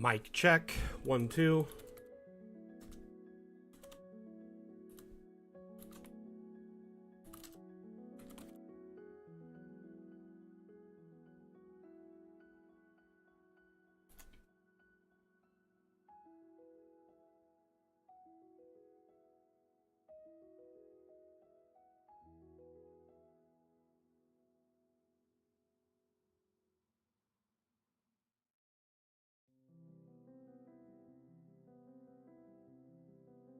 Mic check. 1, 2.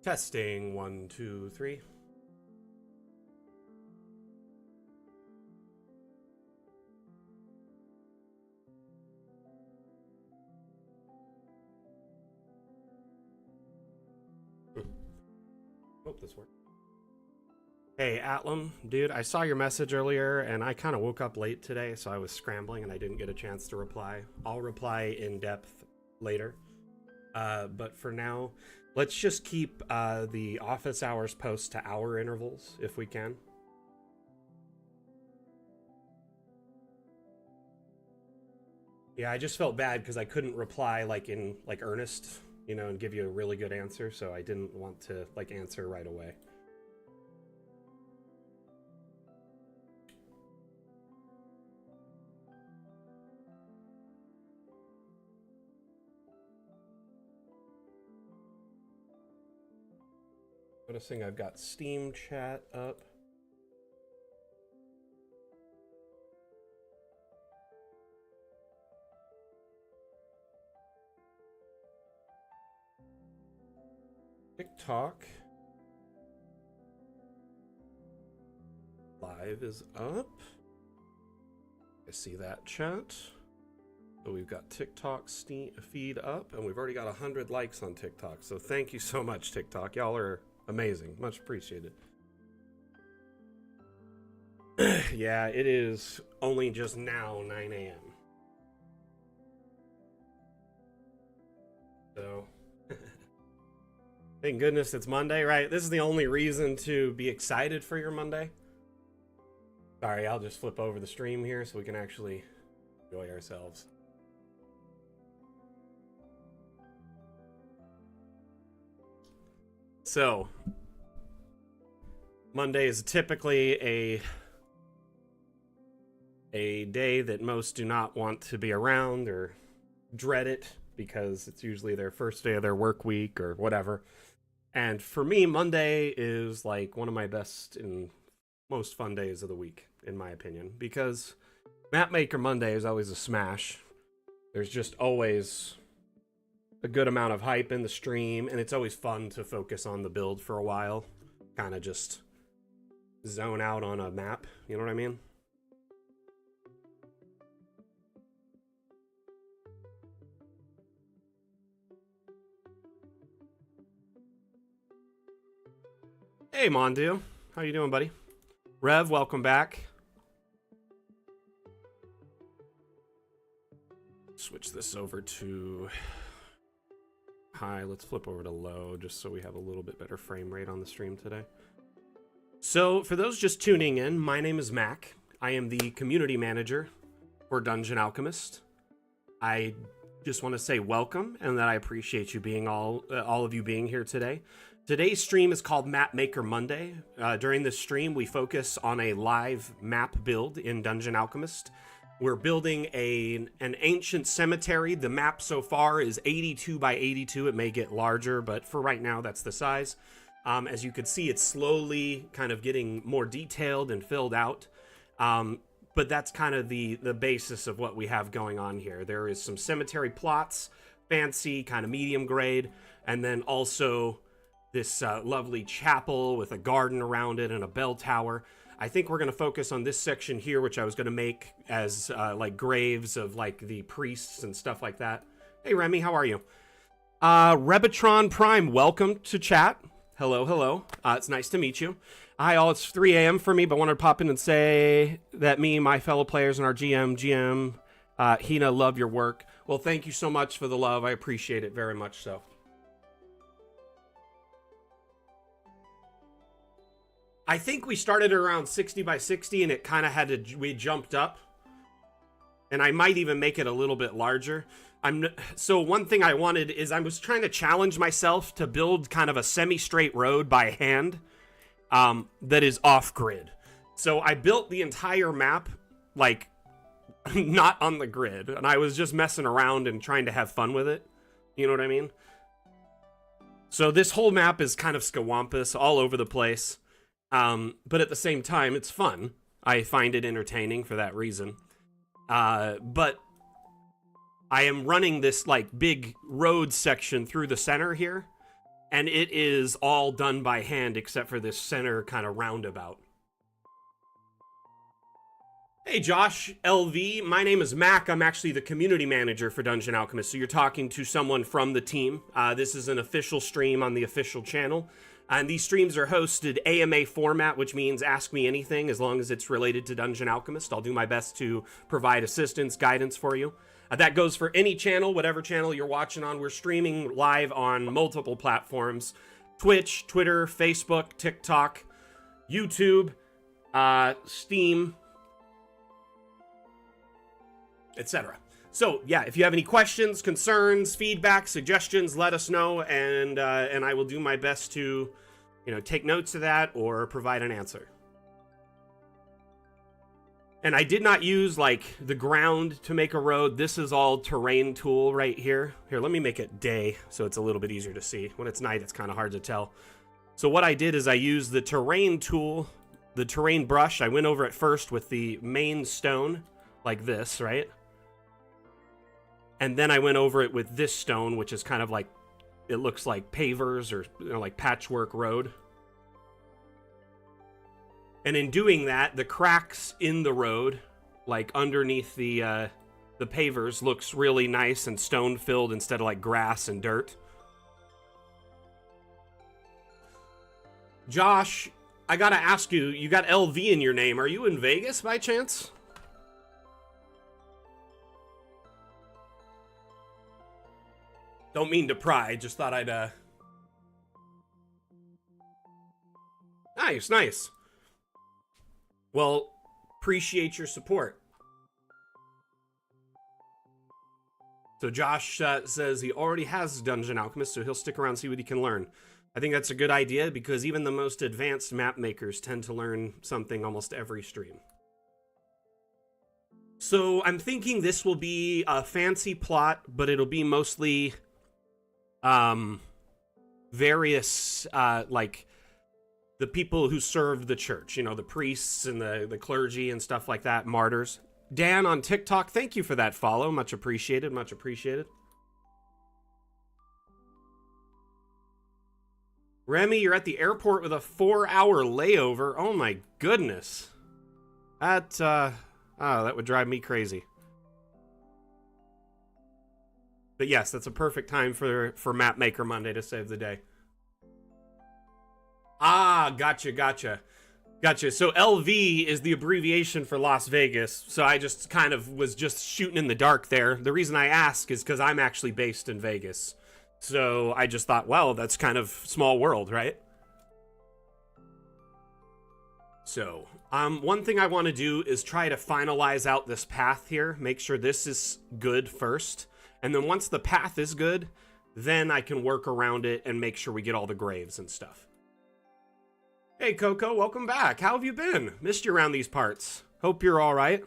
Testing. 1, 2, 3. Hope this works. Hey, Atlam, dude, I saw your message earlier, and I kind of woke up late today, so I was scrambling, and I didn't get a chance to reply. I'll reply in depth later. But for now, let's just keep the office hours posts to hour intervals, if we can. Yeah, I just felt bad because I couldn't reply, like, in, like, earnest, you know, and give you a really good answer, so I didn't want to, like, answer right away. Noticing I've got Steam chat up. TikTok live is up. I see that chat. So we've got TikTok feed up, and we've already got 100 likes on TikTok. So thank you so much, TikTok. Y'all are amazing. Much appreciated. Yeah, it is only just now 9 a.m. So, thank goodness it's Monday, right? This is the only reason to be excited for your Monday. Sorry, I'll just flip over the stream here so we can actually enjoy ourselves. So, Monday is typically a day that most do not want to be around or dread it because it's usually their first day of their work week or whatever. And for me, Monday is like one of my best and most fun days of the week, in my opinion, because Mapmaker Monday is always a smash. There's just always a good amount of hype in the stream, and it's always fun to focus on the build for a while. Kind of just zone out on a map, you know what I mean? Hey, Mondu. How you doing, buddy? Rev, welcome back. Switch this over to high. Let's flip over to low just so we have a little bit better frame rate on the stream today. So for those just tuning in, my name is Mac. I am the community manager for Dungeon Alchemist. I just want to say welcome and that I appreciate you being all of you being here today. Today's stream is called Mapmaker Monday. During this stream, we focus on a live map build in Dungeon Alchemist. We're building an ancient cemetery. The map so far is 82 by 82. It may get larger, but for right now, that's the size. As you can see, it's slowly kind of getting more detailed and filled out. But that's kind of the basis of what we have going on here. There is some cemetery plots, fancy, kind of medium grade, and then also this lovely chapel with a garden around it and a bell tower. I think we're going to focus on this section here, which I was going to make as like graves of like the priests and stuff like that. Hey, Remy, how are you? Rebitron Prime, welcome to chat. Hello, hello. It's nice to meet you. Hi, all. It's 3 a.m. for me, but wanted to pop in and say that me, my fellow players, and our GM, Hina, love your work. Well, thank you so much for the love. I appreciate it very much so. I think we started around 60 by 60 and it kind of we jumped up. And I might even make it a little bit larger. So one thing I wanted is I was trying to challenge myself to build kind of a semi-straight road by hand that is off-grid. So I built the entire map, like, not on the grid, and I was just messing around and trying to have fun with it. You know what I mean? So this whole map is kind of scawampus, all over the place. But at the same time, it's fun. I find it entertaining for that reason. But I am running this, like, big road section through the center here, and it is all done by hand except for this center kind of roundabout. Hey Josh, LV, my name is Mac. I'm actually the community manager for Dungeon Alchemist, so you're talking to someone from the team. This is an official stream on the official channel, and these streams are hosted AMA format, which means ask me anything as long as it's related to Dungeon Alchemist. I'll do my best to provide assistance, guidance for you. That goes for any channel, whatever channel you're watching on. We're streaming live on multiple platforms: Twitch, Twitter, Facebook, TikTok, YouTube, Steam, etc. So yeah, if you have any questions, concerns, feedback, suggestions, let us know, and I will do my best to, take notes of that or provide an answer. And I did not use, like, the ground to make a road. This is all terrain tool right here. Here, let me make it day so it's a little bit easier to see. When it's night, it's kind of hard to tell. So what I did is I used the terrain tool, the terrain brush. I went over it first with the main stone, like this, right? And then I went over it with this stone, which is kind of like, it looks like pavers or like patchwork road. And in doing that, the cracks in the road, like underneath the pavers, looks really nice and stone-filled instead of like grass and dirt. Josh, I gotta ask you, you got LV in your name. Are you in Vegas by chance? Don't mean to pry, just thought I'd, Nice. Well, appreciate your support. So Josh says he already has Dungeon Alchemist, so he'll stick around and see what he can learn. I think that's a good idea, because even the most advanced map makers tend to learn something almost every stream. So I'm thinking this will be a fancy plot, but it'll be mostly various, like, the people who served the church, the priests and the clergy and stuff like that, martyrs. Dan on TikTok, thank you for that follow. Much appreciated, much appreciated. Remy, you're at the airport with a 4-hour layover. Oh my goodness. That would drive me crazy. But yes, that's a perfect time for Mapmaker Monday to save the day. Ah, gotcha. So LV is the abbreviation for Las Vegas. So I just kind of was just shooting in the dark there. The reason I ask is because I'm actually based in Vegas. So I just thought, well, that's kind of small world, right? So, one thing I want to do is try to finalize out this path here. Make sure this is good first. And then once the path is good, then I can work around it and make sure we get all the graves and stuff. Hey, Coco, welcome back. How have you been? Missed you around these parts. Hope you're all right.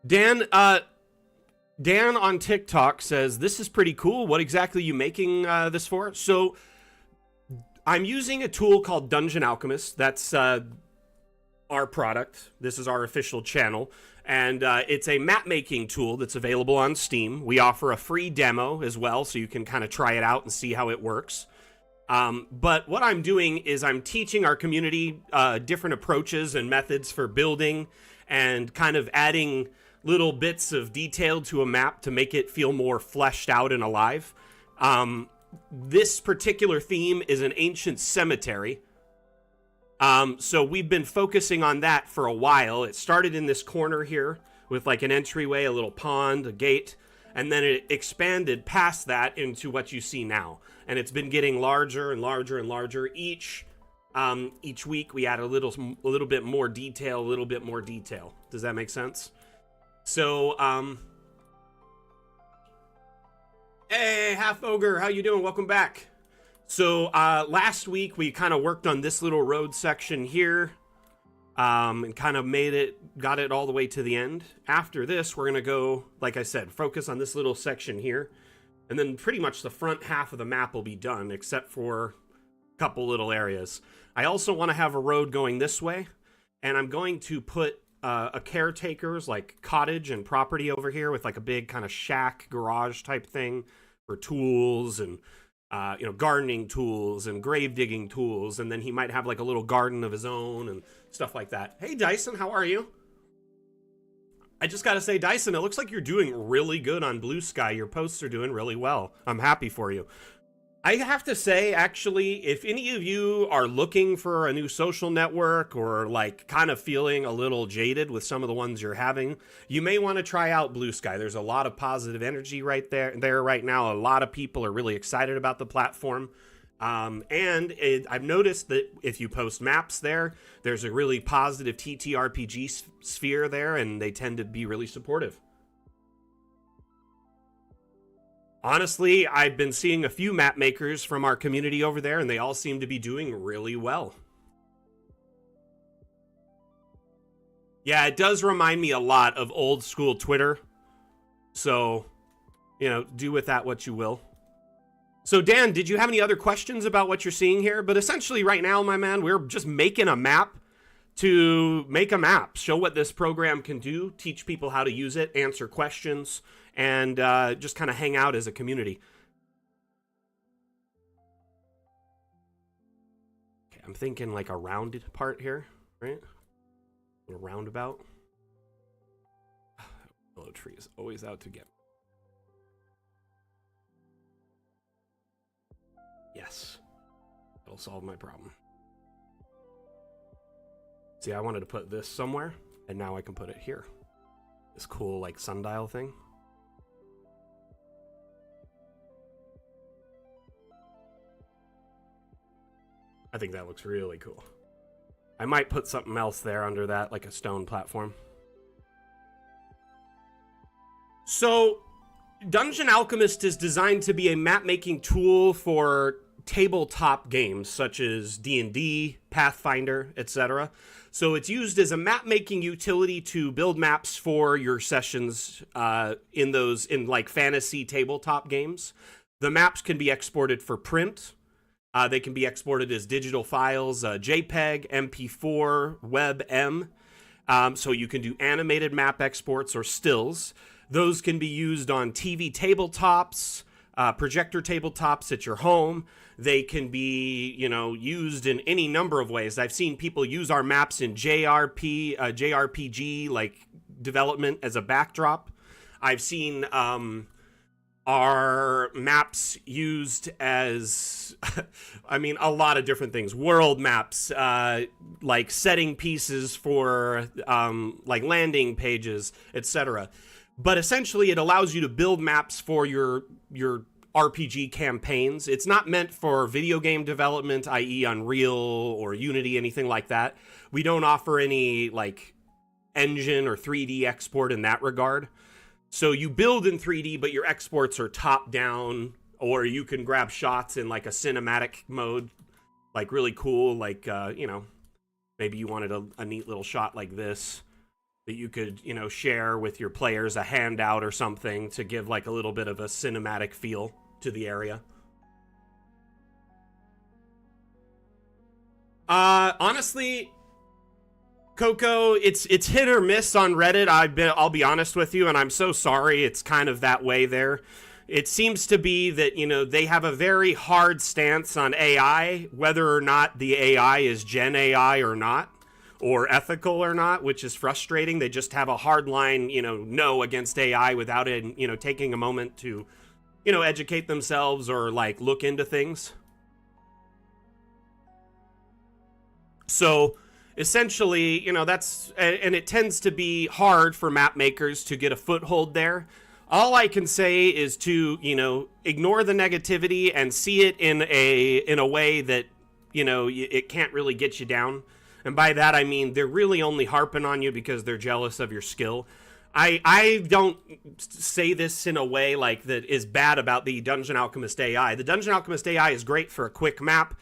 Dan on TikTok says, this is pretty cool. What exactly are you making this for? So, I'm using a tool called Dungeon Alchemist. That's our product. This is our official channel. And it's a map-making tool that's available on Steam. We offer a free demo as well, so you can kind of try it out and see how it works. But what I'm doing is I'm teaching our community different approaches and methods for building and kind of adding little bits of detail to a map to make it feel more fleshed out and alive. This particular theme is an ancient cemetery. So we've been focusing on that for a while. It started in this corner here with like an entryway, a little pond, a gate, and then it expanded past that into what you see now. And it's been getting larger and larger and larger. Each week we add a little bit more detail, Does that make sense? So, Hey, Half Ogre, how you doing? Welcome back. So last week we kind of worked on this little road section here, and kind of got it all the way to the end. After this, we're gonna go, like I said, focus on this little section here, and then pretty much the front half of the map will be done, except for a couple little areas. I also want to have a road going this way, and I'm going to put a caretaker's like cottage and property over here with like a big kind of shack garage type thing for tools and gardening tools and grave digging tools, and then he might have like a little garden of his own and stuff like that. Hey Dyson, how are you? I just gotta say, Dyson, it looks like you're doing really good on Blue Sky. Your posts are doing really well. I'm happy for you. I have to say, actually, if any of you are looking for a new social network or like kind of feeling a little jaded with some of the ones you're having, you may want to try out Blue Sky. There's a lot of positive energy right there right now. A lot of people are really excited about the platform. I've noticed that if you post maps there, there's a really positive TTRPG sphere there, and they tend to be really supportive. Honestly, I've been seeing a few map makers from our community over there, and they all seem to be doing really well. Yeah, it does remind me a lot of old school Twitter. So, do with that what you will. So, Dan, did you have any other questions about what you're seeing here? But essentially, right now, my man, we're just making a map to make a map, show what this program can do, teach people how to use it, answer questions, and just kind of hang out as a community. Okay, I'm thinking like a rounded part here, right? A little roundabout. Willow tree is always out to get me. Yes, that'll solve my problem. See, I wanted to put this somewhere, and now I can put it here. This cool, like, sundial thing. I think that looks really cool. I might put something else there under that, like a stone platform. So, Dungeon Alchemist is designed to be a map-making tool for tabletop games such as D&D, Pathfinder, etc. So it's used as a map-making utility to build maps for your sessions in like fantasy tabletop games. The maps can be exported for print. They can be exported as digital files, JPEG, MP4, WebM. So you can do animated map exports or stills. Those can be used on TV tabletops, projector tabletops at your home. They can be, used in any number of ways. I've seen people use our maps in JRPG, like development as a backdrop. I've seen our maps used as, a lot of different things. World maps, like setting pieces for, like landing pages, etc. But essentially, it allows you to build maps for your RPG campaigns. It's not meant for video game development, i.e. Unreal or Unity, anything like that. We don't offer any, like, engine or 3D export in that regard. So you build in 3D, but your exports are top-down, or you can grab shots in, like, a cinematic mode, like, really cool, like, maybe you wanted a neat little shot like this that you could, share with your players, a handout or something to give like a little bit of a cinematic feel to the area. Honestly, Coco, it's hit or miss on Reddit. I'll be honest with you, and I'm so sorry. It's kind of that way there. It seems to be that, they have a very hard stance on AI, whether or not the AI is Gen AI or not, or ethical or not, which is frustrating. They just have a hard line, no against AI without it, taking a moment to, educate themselves or like look into things. So essentially, that's, and it tends to be hard for map makers to get a foothold there. All I can say is to, ignore the negativity and see it in a way that, it can't really get you down. And by that, I mean, they're really only harping on you because they're jealous of your skill. I don't say this in a way like that is bad about the Dungeon Alchemist AI. The Dungeon Alchemist AI is great for a quick map,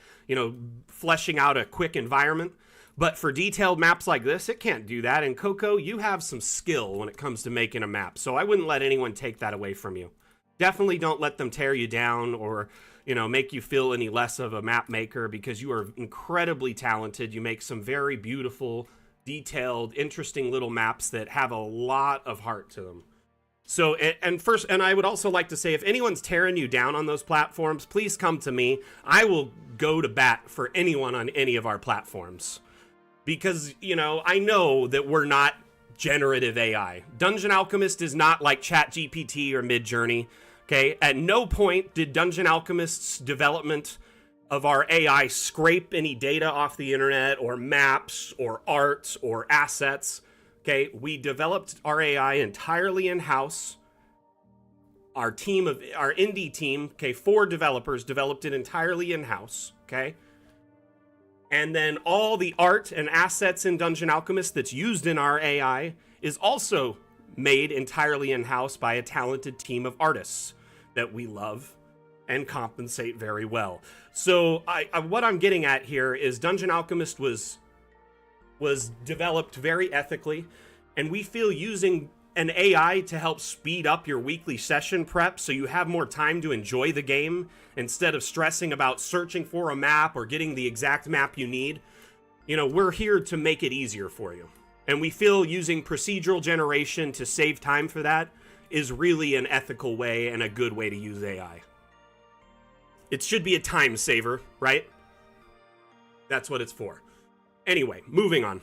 fleshing out a quick environment. But for detailed maps like this, it can't do that. And Coco, you have some skill when it comes to making a map, so I wouldn't let anyone take that away from you. Definitely don't let them tear you down or, make you feel any less of a map maker, because you are incredibly talented. You make some very beautiful, detailed, interesting little maps that have a lot of heart to them. So, and I would also like to say, if anyone's tearing you down on those platforms, please come to me. I will go to bat for anyone on any of our platforms. Because, I know that we're not generative AI. Dungeon Alchemist is not like ChatGPT or Midjourney. Okay, at no point did Dungeon Alchemist's development of our AI scrape any data off the internet or maps or art or assets. Okay, we developed our AI entirely in-house. Our indie team, 4 developers developed it entirely in-house, okay? And then all the art and assets in Dungeon Alchemist that's used in our AI is also made entirely in-house by a talented team of artists that we love and compensate very well. So what I'm getting at here is Dungeon Alchemist was developed very ethically, and we feel using an AI to help speed up your weekly session prep so you have more time to enjoy the game instead of stressing about searching for a map or getting the exact map you need. We're here to make it easier for you. And we feel using procedural generation to save time for that is really an ethical way and a good way to use AI. It should be a time saver, right? That's what it's for. Anyway, moving on.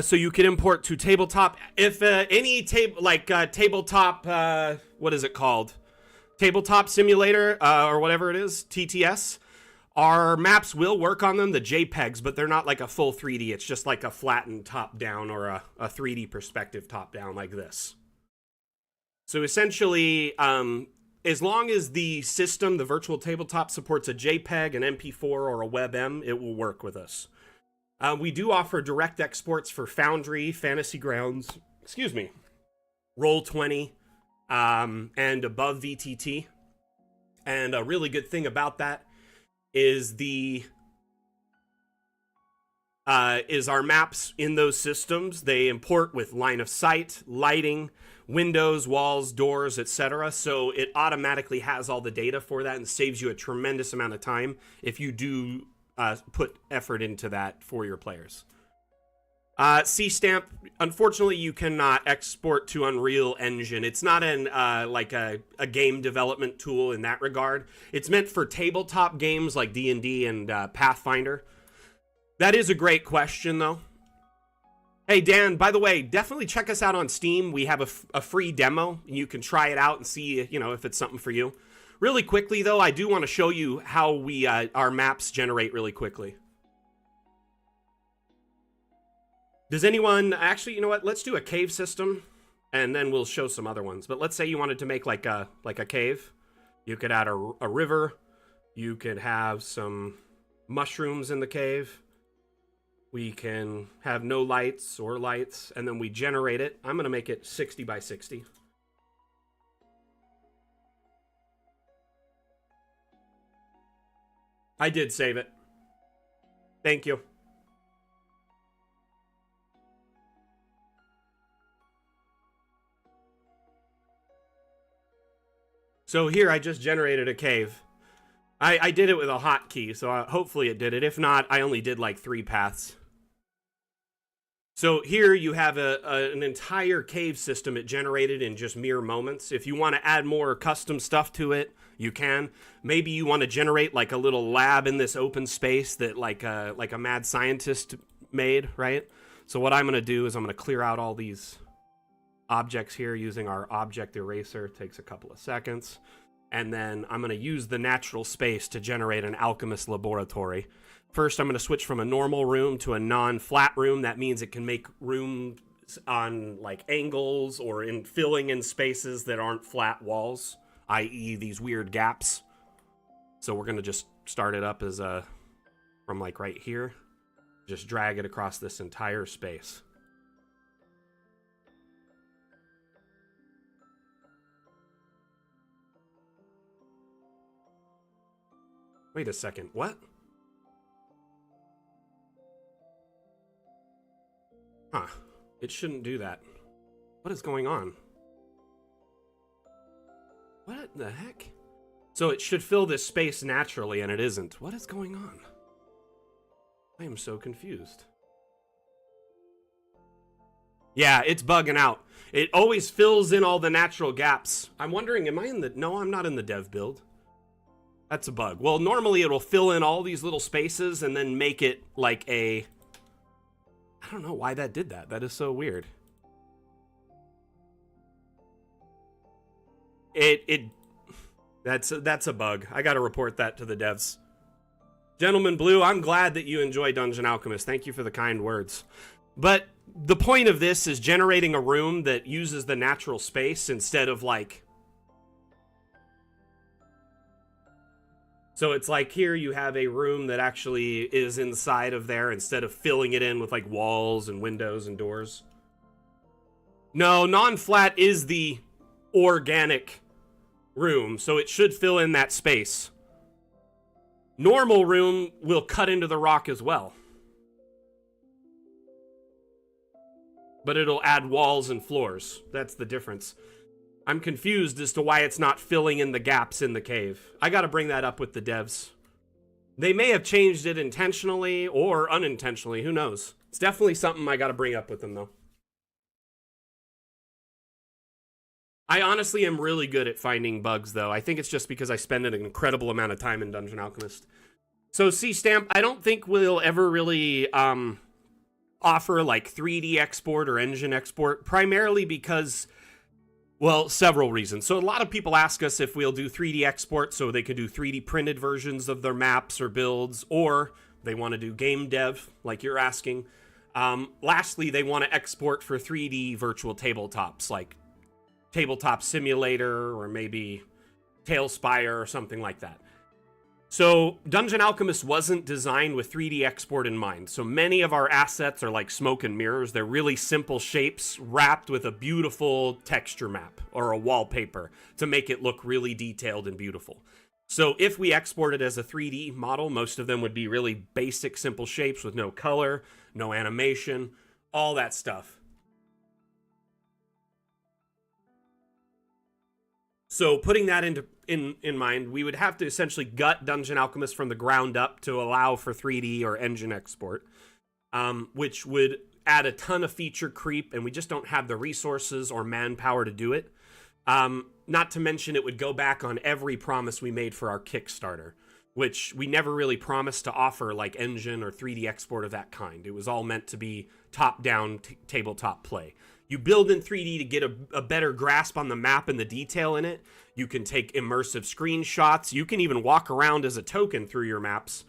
So you can import to tabletop. If any tabletop, what is it called? Tabletop simulator, or whatever it is, TTS. Our maps will work on them, the JPEGs, but they're not like a full 3D. It's just like a flattened top-down or a 3D perspective top-down like this. So essentially, as long as the system, the virtual tabletop, supports a JPEG, an MP4, or a WebM, it will work with us. We do offer direct exports for Foundry, Fantasy Grounds, Roll20, and above VTT. And a really good thing about that is our maps in those systems. They import with line of sight, lighting, windows, walls, doors, etc. So it automatically has all the data for that and saves you a tremendous amount of time if you do put effort into that for your players. C-Stamp, unfortunately, you cannot export to Unreal Engine. It's not a game development tool in that regard. It's meant for tabletop games like D&D and Pathfinder. That is a great question, though. Hey, Dan, by the way, definitely check us out on Steam. We have a free demo. You can try it out and see, if it's something for you. Really quickly, though, I do want to show you how our maps generate really quickly. Does anyone... Actually, you know what? Let's do a cave system, and then we'll show some other ones. But let's say you wanted to make like a cave. You could add a river. You could have some mushrooms in the cave. We can have no lights or lights, and then we generate it. I'm going to make it 60 by 60. I did save it. Thank you. So here I just generated a cave. I did it with a hotkey, so hopefully it did it. If not, I only did like 3 paths. So here you have an entire cave system it generated in just mere moments. If you want to add more custom stuff to it, you can. Maybe you want to generate like a little lab in this open space that like a mad scientist made, right? So what I'm going to do is I'm going to clear out all these objects here using our object eraser. It takes a couple of seconds. And then I'm going to use the natural space to generate an alchemist laboratory. First, I'm going to switch from a normal room to a non-flat room. That means it can make rooms on like angles or in filling in spaces that aren't flat walls, i.e. these weird gaps. So we're going to just start it up as from like right here. Just drag it across this entire space. Wait a second, what? Huh, it shouldn't do that. What is going on? What the heck? So it should fill this space naturally, and it isn't. What is going on? I am so confused. Yeah, it's bugging out. It always fills in all the natural gaps. I'm wondering, am I in the... No, I'm not in the dev build. That's a bug. Well, normally it'll fill in all these little spaces and then make it like a... I don't know why that did that. That is so weird. That's a bug. I gotta report that to the devs. Gentleman Blue, I'm glad that you enjoy Dungeon Alchemist. Thank you for the kind words. But the point of this is generating a room that uses the natural space instead of like... So it's like here you have a room that actually is inside of there instead of filling it in with like walls and windows and doors. No, non-flat is the organic room, so it should fill in that space. Normal room will cut into the rock as well. But it'll add walls and floors. That's the difference. I'm confused as to why it's not filling in the gaps in the cave. I gotta bring that up with the devs. They may have changed it intentionally or unintentionally, who knows? It's definitely something I gotta bring up with them though. I honestly am really good at finding bugs, though. I think it's just because I spend an incredible amount of time in Dungeon Alchemist. So, C-Stamp, I don't think we'll ever really offer, like, 3D export or engine export, primarily because, well, several reasons. So, a lot of people ask us if we'll do 3D export so they can do 3D printed versions of their maps or builds, or they want to do game dev, like you're asking. Lastly, they want to export for 3D virtual tabletops, like Tabletop Simulator or maybe Tailspire or something like that. So Dungeon Alchemist wasn't designed with 3D export in mind. So many of our assets are like smoke and mirrors. They're really simple shapes wrapped with a beautiful texture map or a wallpaper to make it look really detailed and beautiful. So if we export it as a 3D model, most of them would be really basic, simple shapes with no color, no animation, all that stuff. So putting that in mind, we would have to essentially gut Dungeon Alchemist from the ground up to allow for 3D or engine export, which would add a ton of feature creep, and we just don't have the resources or manpower to do it. Not to mention it would go back on every promise we made for our Kickstarter, which we never really promised to offer like engine or 3D export of that kind. It was all meant to be top-down tabletop play. You build in 3D to get a better grasp on the map and the detail in it. You can take immersive screenshots. You can even walk around as a token through your maps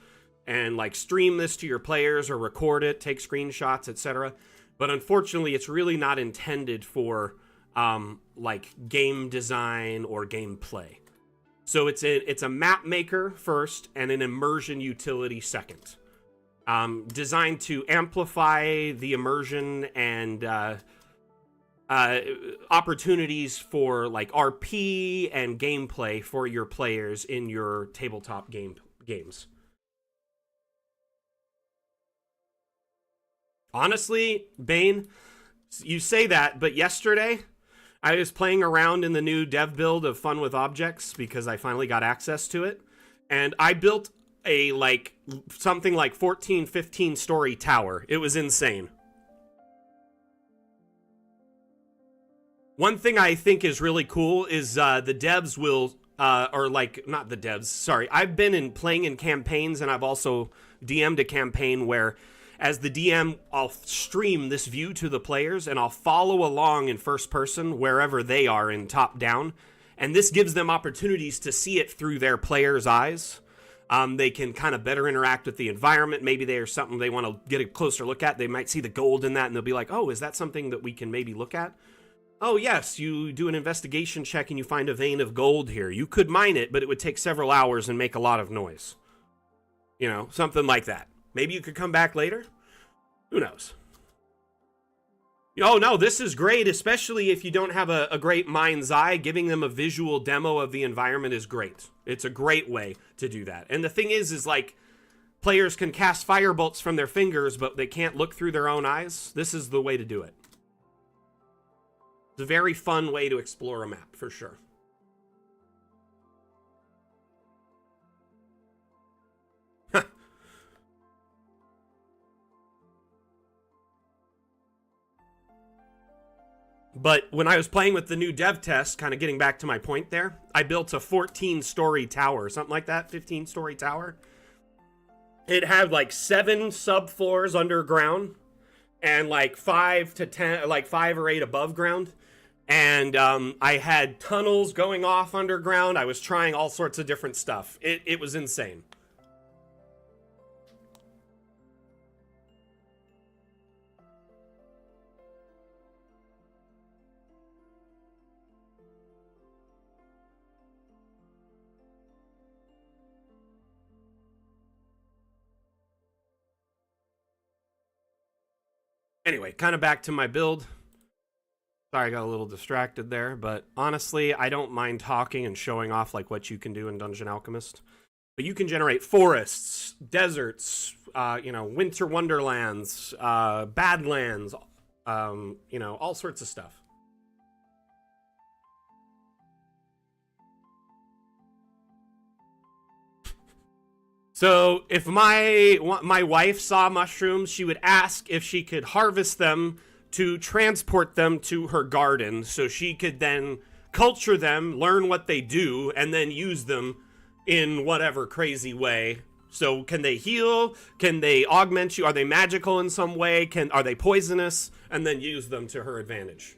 and like stream this to your players or record it, take screenshots, etc. But unfortunately, it's really not intended for like game design or gameplay. So it's a map maker first and an immersion utility second. Designed to amplify the immersion and opportunities for like RP and gameplay for your players in your tabletop games. Honestly, Bane, you say that, but yesterday I was playing around in the new dev build of Fun with Objects because I finally got access to it, and I built a like something like 14, 15 story tower. It was insane. One thing I think is really cool is the devs will, or like, not the devs, sorry. I've been playing in campaigns, and I've also DM'd a campaign where, as the DM, I'll stream this view to the players, and I'll follow along in first person wherever they are in top down. And this gives them opportunities to see it through their players' eyes. They can kind of better interact with the environment. Maybe there's something they want to get a closer look at. They might see the gold in that, and they'll be like, oh, is that something that we can maybe look at? Oh, yes, you do an investigation check and you find a vein of gold here. You could mine it, but it would take several hours and make a lot of noise. You know, something like that. Maybe you could come back later. Who knows? Oh, no, this is great, especially if you don't have a great mind's eye. Giving them a visual demo of the environment is great. It's a great way to do that. And the thing is like, players can cast firebolts from their fingers, but they can't look through their own eyes. This is the way to do it. It's a very fun way to explore a map, for sure. But when I was playing with the new dev test, kind of getting back to my point there, I built a 14-story tower, something like that, 15-story tower. It had like 7 subfloors underground and like 5 to 10, like 5 or 8 above ground. And I had tunnels going off underground. I was trying all sorts of different stuff. It was insane. Anyway, kind of back to my build. Sorry, I got a little distracted there, but honestly, I don't mind talking and showing off like what you can do in Dungeon Alchemist. But you can generate forests, deserts, winter wonderlands, badlands, all sorts of stuff. So if my wife saw mushrooms, she would ask if she could harvest them to transport them to her garden so she could then culture them, learn what they do, and then use them in whatever crazy way. So can they heal? Can they augment you? Are they magical in some way? Are they poisonous? And then use them to her advantage.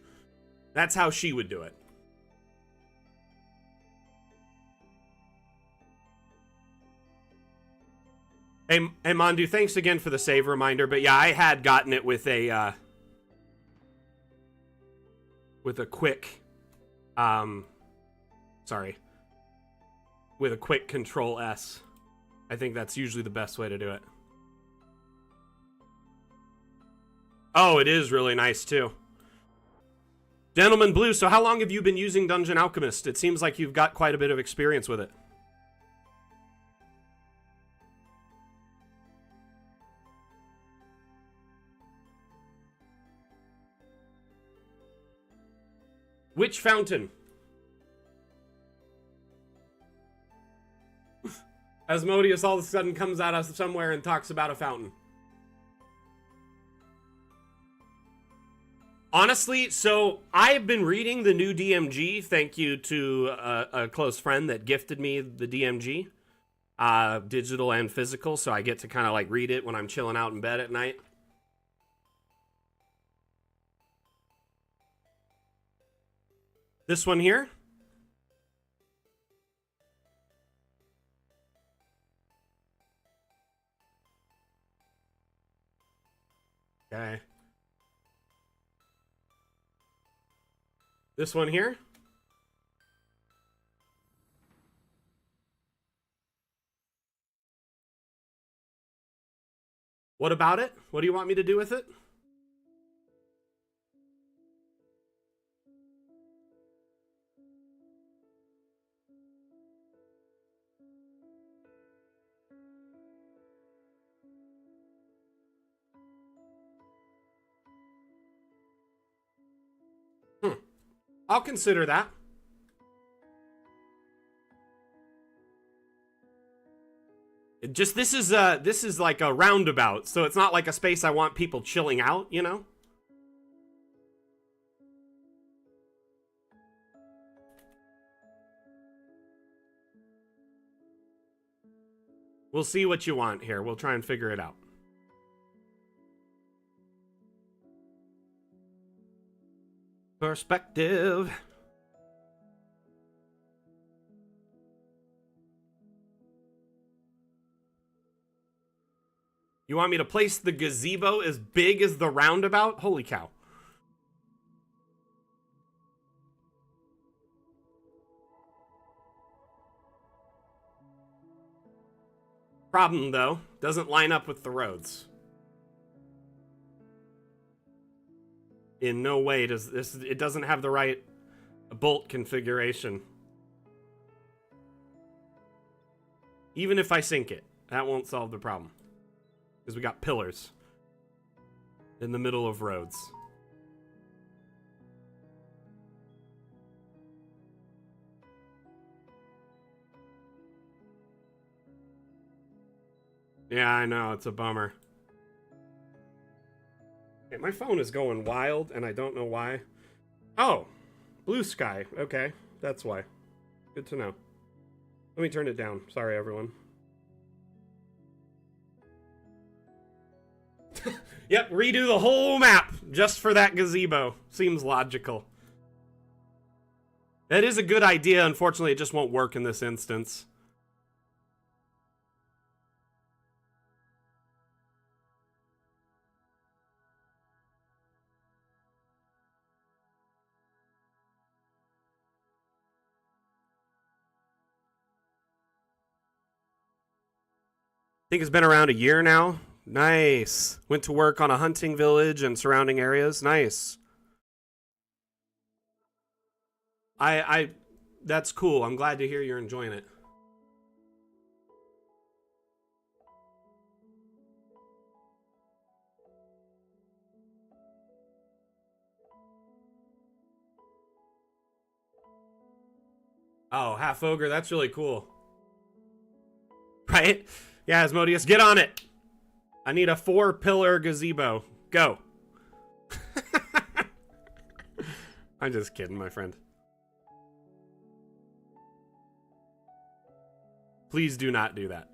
That's how she would do it. Hey, Mondu, thanks again for the save reminder. But yeah, I had gotten it with a quick, with a quick Control S. I think that's usually the best way to do it. Oh, it is really nice too. Gentleman Blue, so how long have you been using Dungeon Alchemist? It seems like you've got quite a bit of experience with it. Which fountain? Asmodeus all of a sudden comes out of somewhere and talks about a fountain. Honestly, so I've been reading the new DMG. Thank you to a close friend that gifted me the DMG, digital and physical. So I get to kind of like read it when I'm chilling out in bed at night. This one here. Okay. This one here. What about it? What do you want me to do with it? I'll consider that. This is like a roundabout, so it's not like a space I want people chilling out, you know? We'll see what you want here. We'll try and figure it out. Perspective. You want me to place the gazebo as big as the roundabout? Holy cow. Problem, though, doesn't line up with the roads. In no way does this, it doesn't have the right bolt configuration. Even if I sink it, that won't solve the problem. Because we got pillars in the middle of roads. Yeah, I know, it's a bummer. Okay, my phone is going wild, and I don't know why. Oh, blue sky. Okay, that's why. Good to know. Let me turn it down. Sorry, everyone. Yep, redo the whole map just for that gazebo. Seems logical. That is a good idea. Unfortunately, it just won't work in this instance. I think it's been around a year now. Nice. Went to work on a hunting village and surrounding areas. Nice. That's cool. I'm glad to hear you're enjoying it. Oh, half ogre. That's really cool. Right? Yeah, Asmodeus, get on it. I need a 4-pillar gazebo. Go. I'm just kidding, my friend. Please do not do that.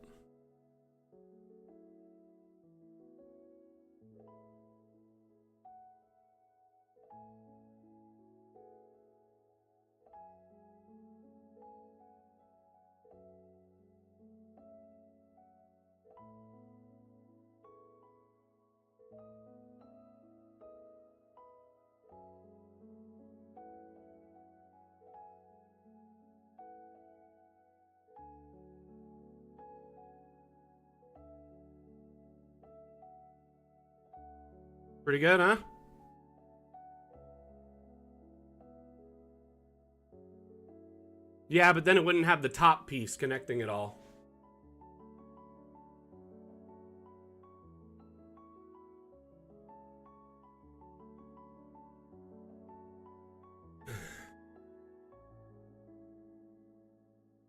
Pretty good, huh? Yeah, but then it wouldn't have the top piece connecting it all.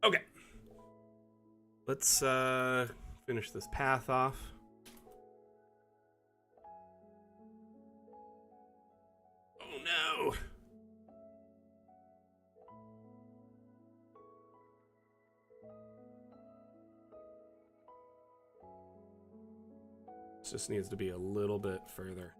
Okay. Let's finish this path off. Oh no. This just needs to be a little bit further.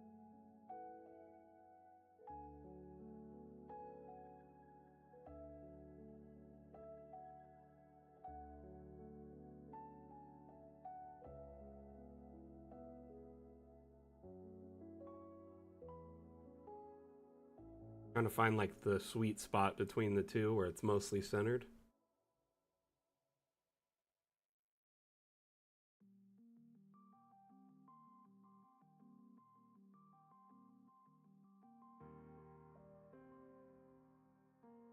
Trying to find like the sweet spot between the two where it's mostly centered.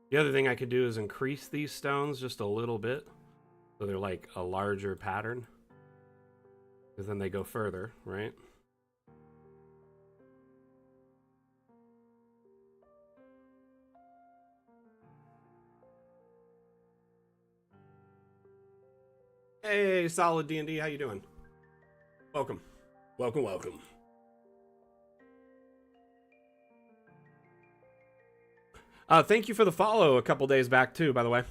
The other thing I could do is increase these stones just a little bit so they're like a larger pattern. Because then they go further, right? Hey, Solid D&D, how you doing? Welcome. Welcome, welcome. Thank you for the follow a couple days back too, by the way.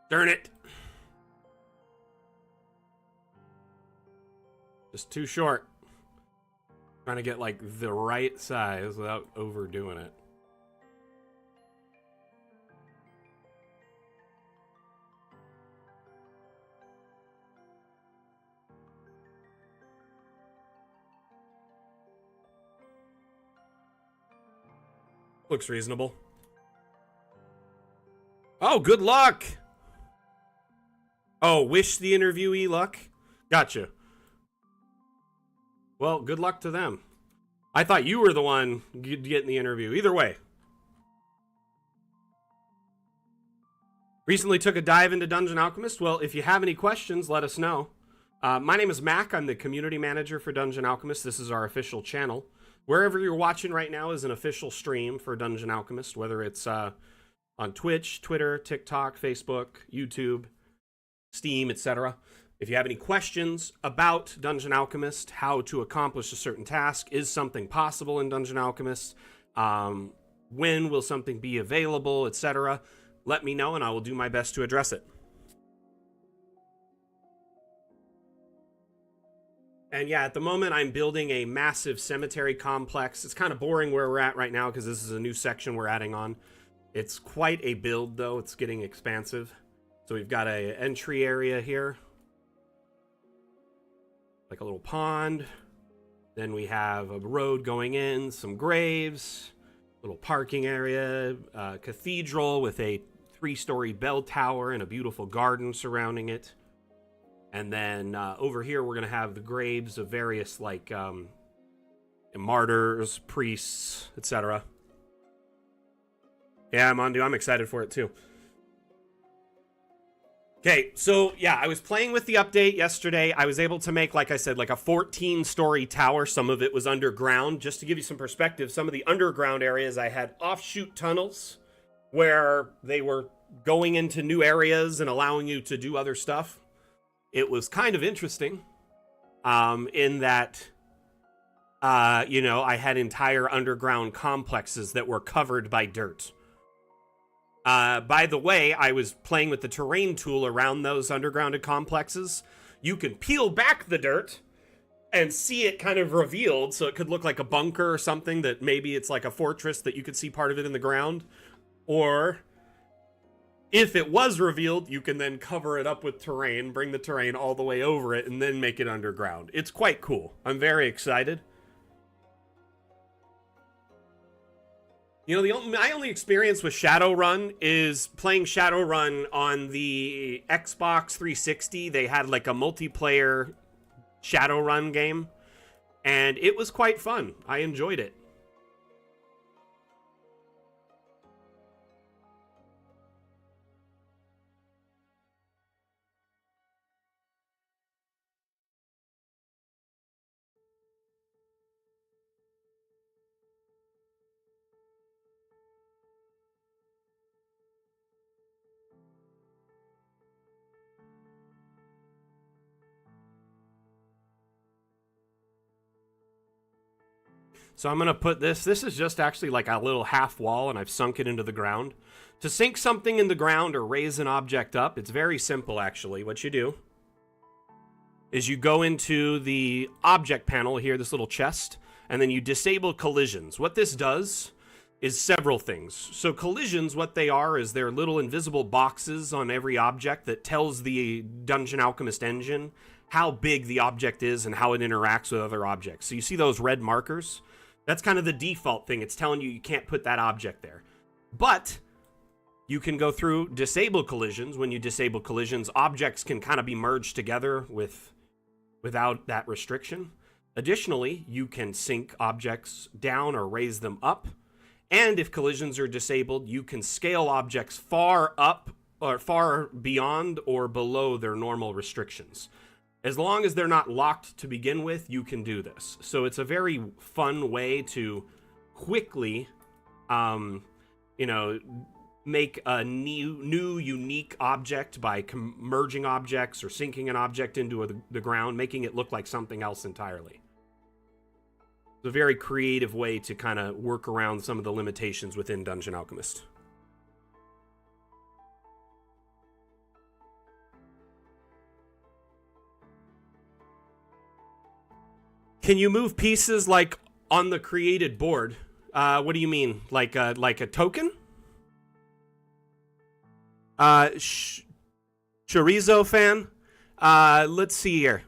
Darn it. Just too short. Trying to get like the right size without overdoing it. Looks reasonable. Oh, good luck! Oh, wish the interviewee luck? Gotcha. Well, good luck to them. I thought you were the one getting the interview. Either way. Recently took a dive into Dungeon Alchemist. Well, if you have any questions, let us know. My name is Mac. I'm the community manager for Dungeon Alchemist. This is our official channel. Wherever you're watching right now is an official stream for Dungeon Alchemist, whether it's on Twitch, Twitter, TikTok, Facebook, YouTube, Steam, etc. If you have any questions about Dungeon Alchemist, how to accomplish a certain task, is something possible in Dungeon Alchemist, when will something be available, etc., let me know and I will do my best to address it. And yeah, at the moment, I'm building a massive cemetery complex. It's kind of boring where we're at right now because this is a new section we're adding on. It's quite a build, though. It's getting expansive. So we've got an entry area here. Like a little pond. Then we have a road going in, some graves, little parking area, cathedral with a 3-story bell tower and a beautiful garden surrounding it. And then over here, we're going to have the graves of various, like, martyrs, priests, etc. Yeah, Mondu, I'm excited for it, too. Okay, so, yeah, I was playing with the update yesterday. I was able to make, like I said, like a 14-story tower. Some of it was underground. Just to give you some perspective, some of the underground areas, I had offshoot tunnels where they were going into new areas and allowing you to do other stuff. It was kind of interesting in that, you know, I had entire underground complexes that were covered by dirt. By the way, I was playing with the terrain tool around those underground complexes. You can peel back the dirt and see it kind of revealed, so it could look like a bunker or something that maybe it's like a fortress that you could see part of it in the ground. Or if it was revealed, you can then cover it up with terrain, bring the terrain all the way over it, and then make it underground. It's quite cool. I'm very excited. You know, my only experience with Shadowrun is playing Shadowrun on the Xbox 360. They had like a multiplayer Shadowrun game, and it was quite fun. I enjoyed it. So I'm going to put this is just actually like a little half wall, and I've sunk it into the ground. To sink something in the ground or raise an object up, it's very simple actually. What you do is you go into the object panel here, this little chest, and then you disable collisions. What this does is several things. So collisions, what they are is they're little invisible boxes on every object that tells the Dungeon Alchemist engine how big the object is and how it interacts with other objects. So you see those red markers? That's kind of the default thing. It's telling you can't put that object there. But you can go through disable collisions. When you disable collisions, objects can kind of be merged together without that restriction. Additionally, you can sink objects down or raise them up. And if collisions are disabled, you can scale objects far up or far beyond or below their normal restrictions. As long as they're not locked to begin with, you can do this. So it's a very fun way to quickly, you know, make a new unique object by merging objects or sinking an object into the ground, making it look like something else entirely. It's a very creative way to kind of work around some of the limitations within Dungeon Alchemist. Can you move pieces like on the created board? What do you mean? Like a token? Chorizo fan? Let's see here.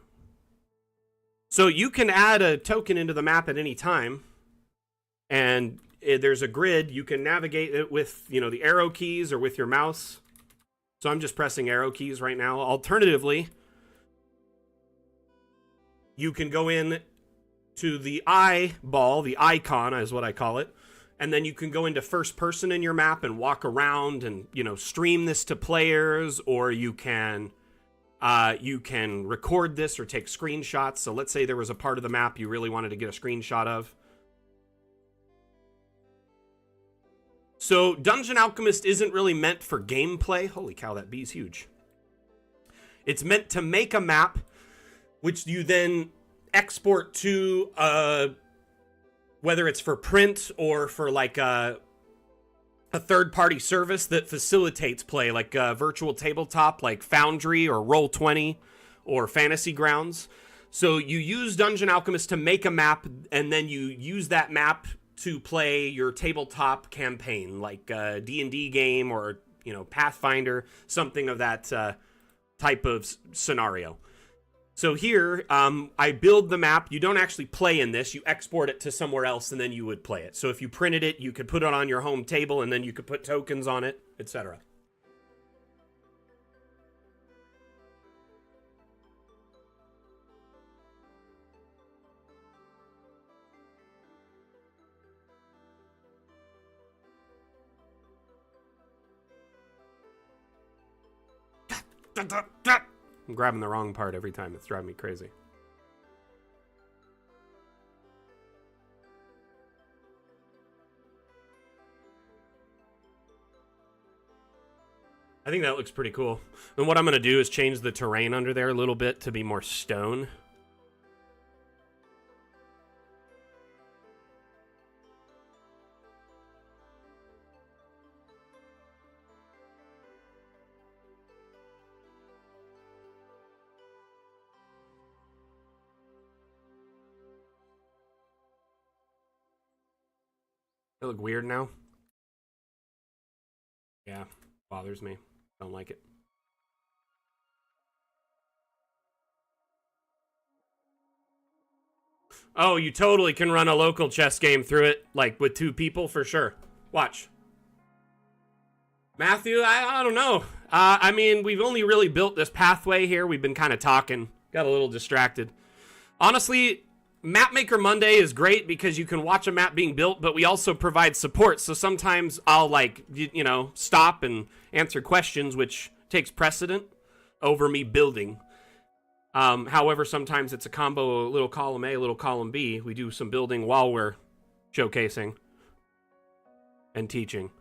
So you can add a token into the map at any time, and there's a grid. You can navigate it with, the arrow keys or with your mouse. So I'm just pressing arrow keys right now. Alternatively, you can go in to the eyeball, the icon is what I call it, and then you can go into first person in your map and walk around and, stream this to players, or you can record this or take screenshots. So let's say there was a part of the map you really wanted to get a screenshot of. So Dungeon Alchemist isn't really meant for gameplay. Holy cow, that bee's huge. It's meant to make a map, which you then export to, whether it's for print or for like a third-party service that facilitates play, like virtual tabletop, like Foundry or Roll20 or Fantasy Grounds. So you use Dungeon Alchemist to make a map, and then you use that map to play your tabletop campaign, like a D&D game or, Pathfinder, something of that type of scenario. So here, I build the map. You don't actually play in this. You export it to somewhere else, and then you would play it. So if you printed it, you could put it on your home table, and then you could put tokens on it, etc. I'm grabbing the wrong part every time. It's driving me crazy. I think that looks pretty cool. And what I'm going to do is change the terrain under there a little bit to be more stone. They look weird now. Yeah, bothers me. Don't like it. Oh, you totally can run a local chess game through it, like with 2 people for sure. Watch. Matthew, I don't know. I mean, we've only really built this pathway here. We've been kind of talking. Got a little distracted. Honestly, Mapmaker Monday is great because you can watch a map being built, but we also provide support. So sometimes I'll stop and answer questions, which takes precedent over me building. However, sometimes it's a combo, a little column A, a little column B. We do some building while we're showcasing and teaching.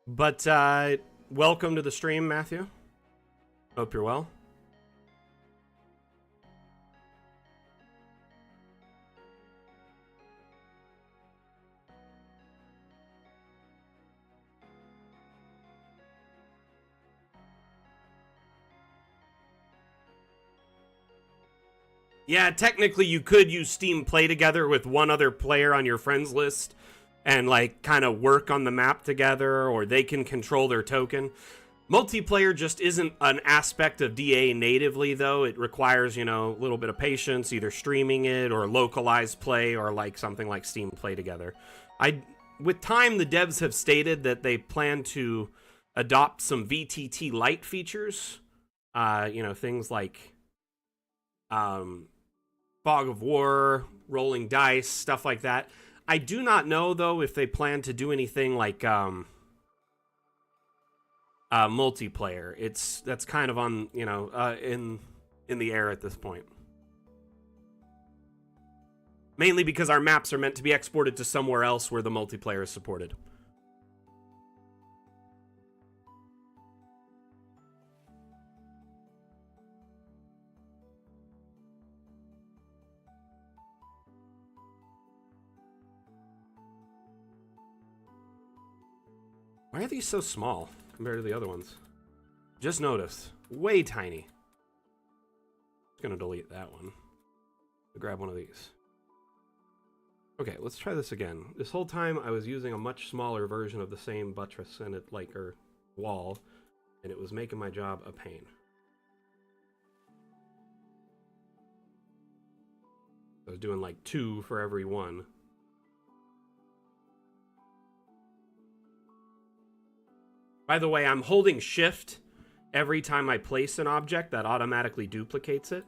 But welcome to the stream, Matthew. Hope you're well. Yeah, technically you could use Steam Play Together with one other player on your friends list and kind of work on the map together, or they can control their token. Multiplayer just isn't an aspect of DA natively, though. It requires, a little bit of patience, either streaming it or localized play, or something like Steam Play Together. With time, the devs have stated that they plan to adopt some VTT Lite features. Things like Fog of War, rolling dice, stuff like that. I do not know, though, if they plan to do anything like multiplayer. That's kind of on, in the air at this point. Mainly because our maps are meant to be exported to somewhere else where the multiplayer is supported. Why are these so small compared to the other ones? Just noticed. Way tiny. Just gonna delete that one. Grab one of these. Okay, let's try this again. This whole time I was using a much smaller version of the same buttress and it or wall, and it was making my job a pain. I was doing like 2 for every one. By the way, I'm holding shift every time I place an object. That automatically duplicates it.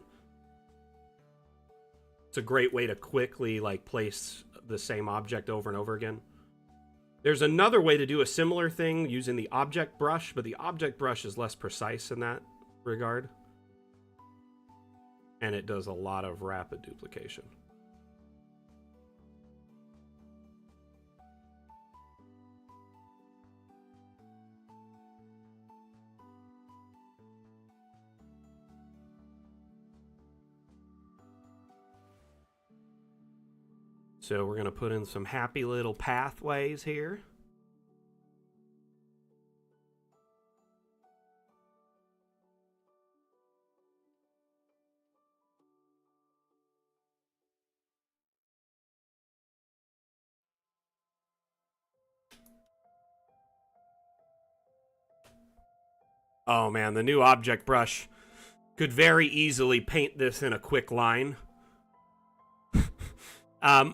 It's a great way to quickly like place the same object over and over again. There's another way to do a similar thing using the object brush, but the object brush is less precise in that regard. And it does a lot of rapid duplication. So we're going to put in some happy little pathways here. Oh man, the new object brush could very easily paint this in a quick line.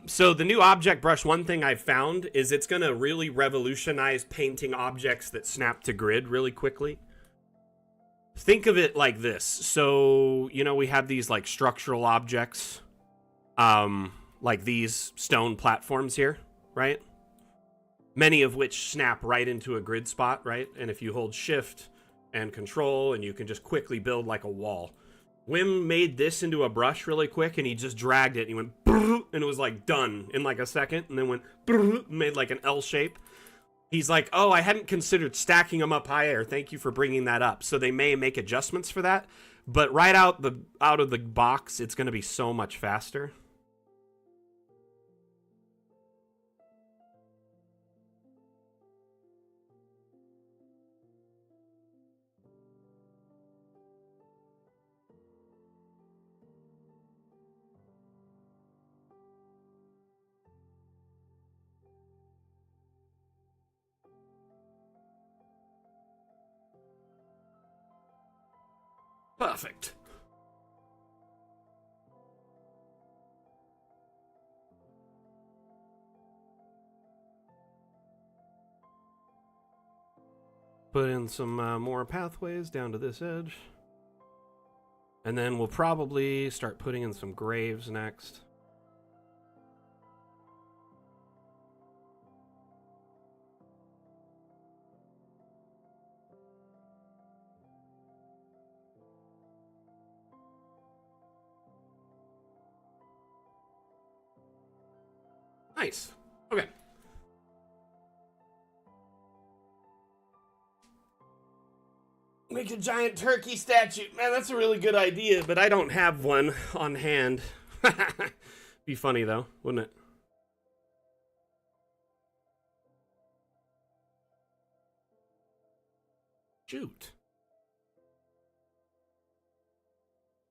So the new object brush, one thing I've found is it's going to really revolutionize painting objects that snap to grid really quickly. Think of it like this. So, you know, we have these like structural objects, like these stone platforms here, right? Many of which snap right into a grid spot, right? And if you hold shift and control, and you can just quickly build like a wall. Wim made this into a brush really quick, and he just dragged it, and he went, and it was like done in like a second, and then went, made like an L shape. He's like, oh, I hadn't considered stacking them up higher. Thank you for bringing that up. So they may make adjustments for that, but right out of the box, it's going to be so much faster. Perfect. Put in some more pathways down to this edge. And then we'll probably start putting in some graves next. Nice. Okay. Make a giant turkey statue. Man, that's a really good idea, but I don't have one on hand. Be funny, though, wouldn't it? Shoot.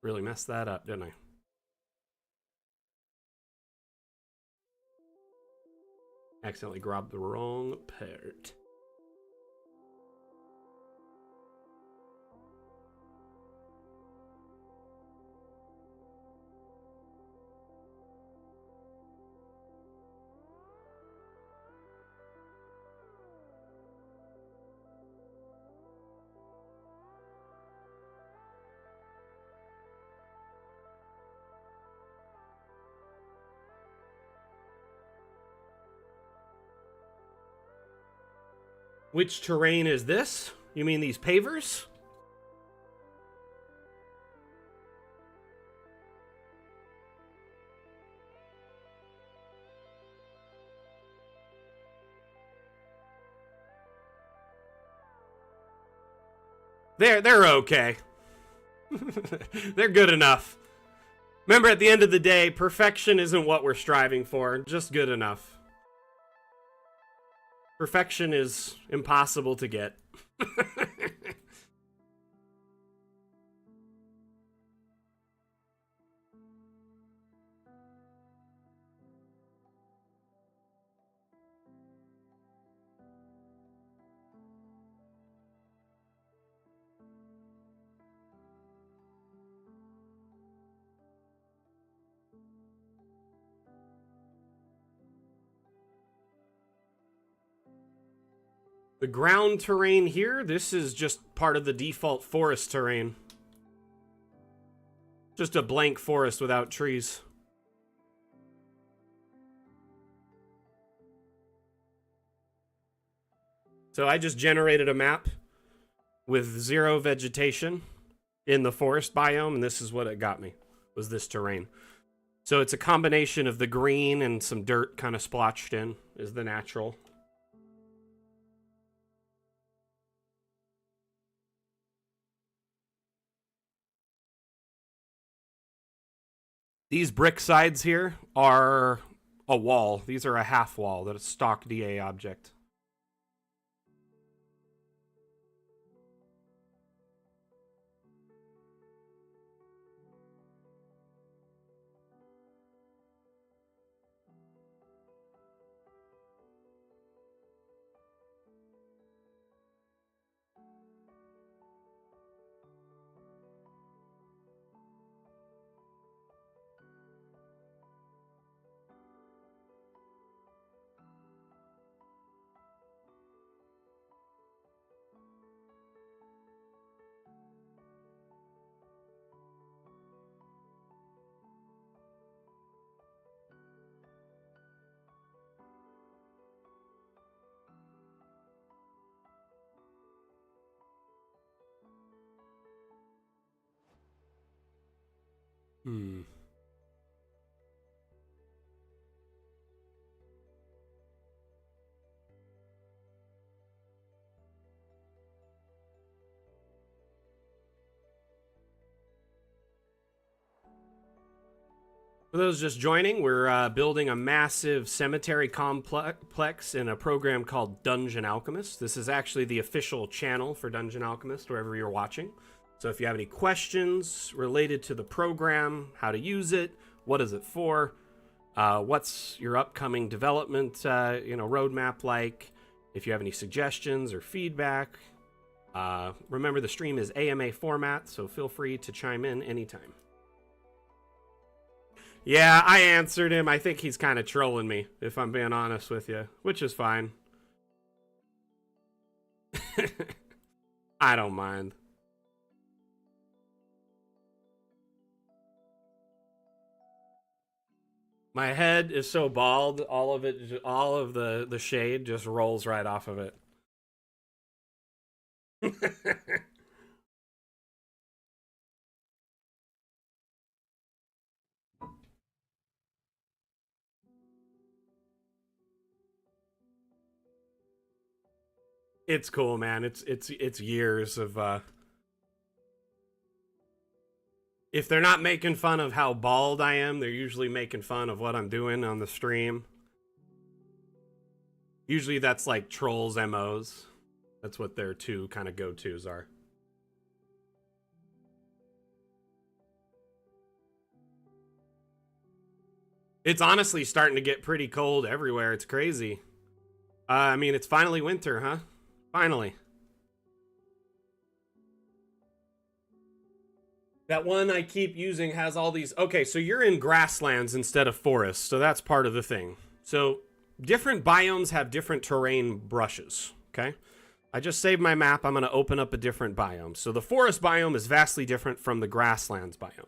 Really messed that up, didn't I? Accidentally grabbed the wrong part. Which terrain is this? You mean these pavers? They're okay. They're good enough. Remember, at the end of the day, perfection isn't what we're striving for, just good enough. Perfection is impossible to get. The ground terrain here, this is just part of the default forest terrain. Just a blank forest without trees. So I just generated a map with 0 vegetation in the forest biome, and this is what it got me, was this terrain. So it's a combination of the green and some dirt kind of splotched in is the natural. These brick sides here are a wall. These are a half wall. That's a stock DA object. For those just joining, we're building a massive cemetery complex in a program called Dungeon Alchemist. This is actually the official channel for Dungeon Alchemist, wherever you're watching. So if you have any questions related to the program, how to use it, what is it for, what's your upcoming development roadmap like, if you have any suggestions or feedback, remember the stream is AMA format, so feel free to chime in anytime. Yeah, I answered him. I think he's kind of trolling me, if I'm being honest with you, which is fine. I don't mind. My head is so bald, all of the shade just rolls right off of it. It's cool, man. It's years of if they're not making fun of how bald I am, they're usually making fun of what I'm doing on the stream. Usually that's like trolls MOs. That's what their two kind of go-tos are. It's honestly starting to get pretty cold everywhere. It's crazy. I mean, it's finally winter, huh? Finally. That one I keep using has all these... Okay, so you're in grasslands instead of forests, so that's part of the thing. So different biomes have different terrain brushes, okay? I just saved my map. I'm going to open up a different biome. So the forest biome is vastly different from the grasslands biome.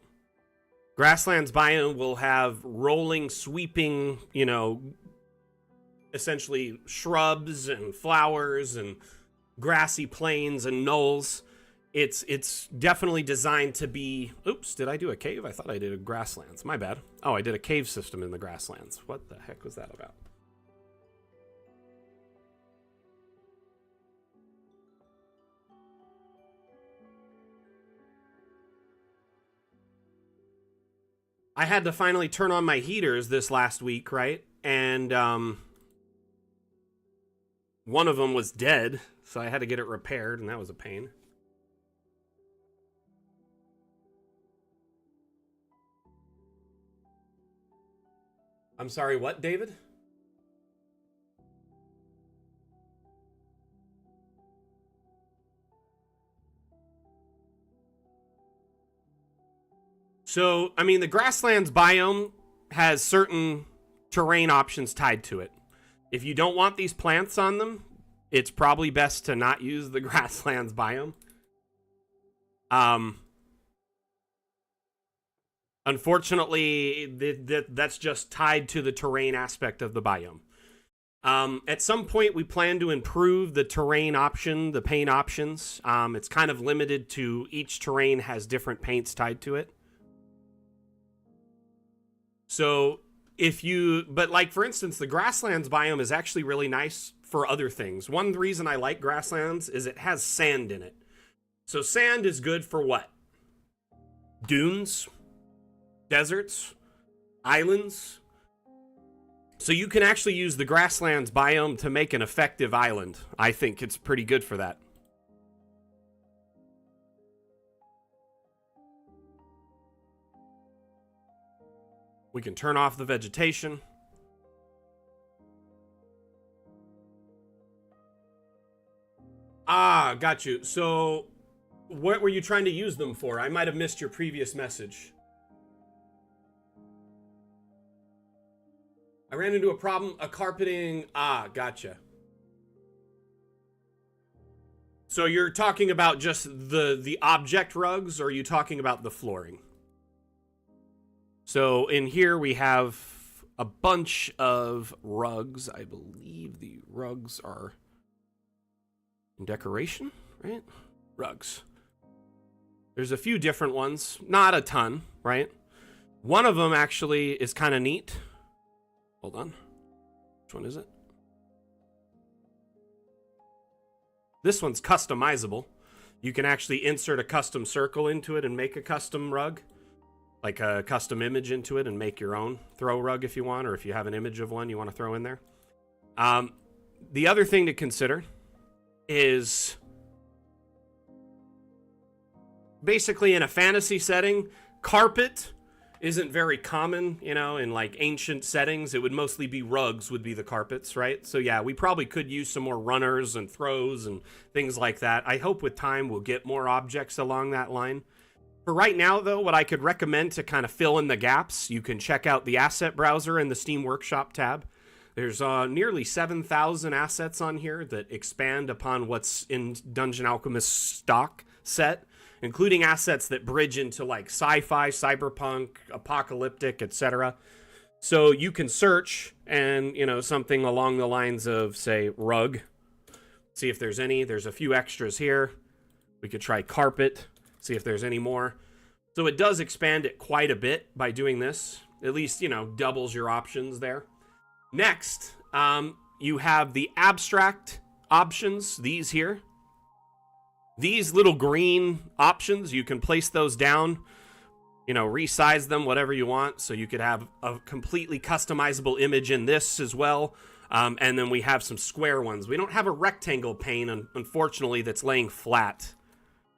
Grasslands biome will have rolling, sweeping, essentially shrubs and flowers and grassy plains and knolls. It's definitely designed to be... Oops, did I do a cave? I thought I did a grasslands. My bad. Oh, I did a cave system in the grasslands. What the heck was that about? I had to finally turn on my heaters this last week, right? And one of them was dead, so I had to get it repaired, and that was a pain. I'm sorry, what, David? So, I mean, the grasslands biome has certain terrain options tied to it. If you don't want these plants on them, it's probably best to not use the grasslands biome. Unfortunately, that's just tied to the terrain aspect of the biome. At some point, we plan to improve the terrain option, the paint options. It's kind of limited to each terrain has different paints tied to it. So but like for instance, the grasslands biome is actually really nice for other things. One reason I like grasslands is it has sand in it. So sand is good for what? Dunes, deserts, islands. So you can actually use the grasslands biome to make an effective island. I think it's pretty good for that. We can turn off the vegetation. Ah, got you. So, what were you trying to use them for? I might have missed your previous message. I ran into a problem, a carpeting. Ah, gotcha. So you're talking about just the object rugs, or are you talking about the flooring? So in here we have a bunch of rugs. I believe the rugs are in decoration, right? Rugs. There's a few different ones, not a ton, right? One of them actually is kind of neat. Hold on. Which one is it? This one's customizable. You can actually insert a custom circle into it and make a custom rug. Like a custom image into it and make your own throw rug if you want, or if you have an image of one you want to throw in there. The other thing to consider is basically in a fantasy setting, carpet isn't very common, you know, in like ancient settings. It would mostly be rugs would be the carpets, right? So yeah, we probably could use some more runners and throws and things like that. I hope with time we'll get more objects along that line. For right now, though, what I could recommend to kind of fill in the gaps, you can check out the asset browser in the Steam Workshop tab. There's nearly 7,000 assets on here that expand upon what's in Dungeon Alchemist's stock set, including assets that bridge into like sci-fi, cyberpunk, apocalyptic, etc. So you can search and, you know, something along the lines of, say, rug. See if there's any. There's a few extras here. We could try carpet. See if there's any more. So it does expand it quite a bit by doing this. At least, you know, doubles your options there. Next, you have the abstract options, these here. These little green options, you can place those down, you know, resize them, whatever you want. So you could have a completely customizable image in this as well. And then we have some square ones. We don't have a rectangle pane, unfortunately, that's laying flat.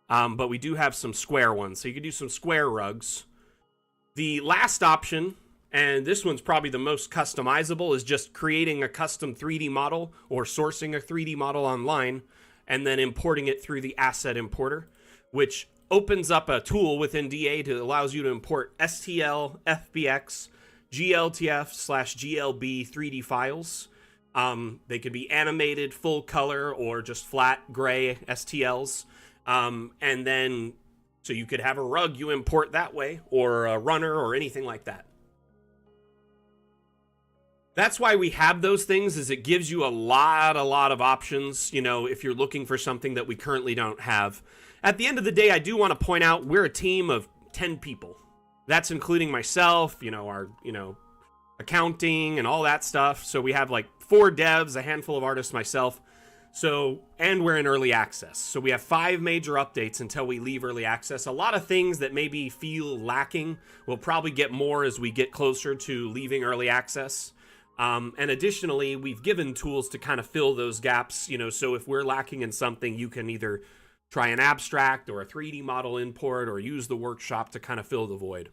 But we do have some square ones, so you could do some square rugs. The last option, and this one's probably the most customizable, is just creating a custom 3D model or sourcing a 3D model online and then importing it through the asset importer, which opens up a tool within DA that allows you to import STL, FBX, GLTF/GLB 3D files. They could be animated, full color, or just flat gray STLs. And then, so you could have a rug you import that way, or a runner, or anything like that. That's why we have those things, is it gives you a lot of options, you know, if you're looking for something that we currently don't have. At the end of the day, I do want to point out, we're a team of 10 people. That's including myself, you know, our, you know, accounting and all that stuff. So we have like 4 devs, a handful of artists, myself. So, and we're in early access. So we have 5 major updates until we leave early access. A lot of things that maybe feel lacking will probably get more as we get closer to leaving early access. And additionally, we've given tools to kind of fill those gaps, you know, so if we're lacking in something, you can either try an abstract or a 3D model import or use the workshop to kind of fill the void.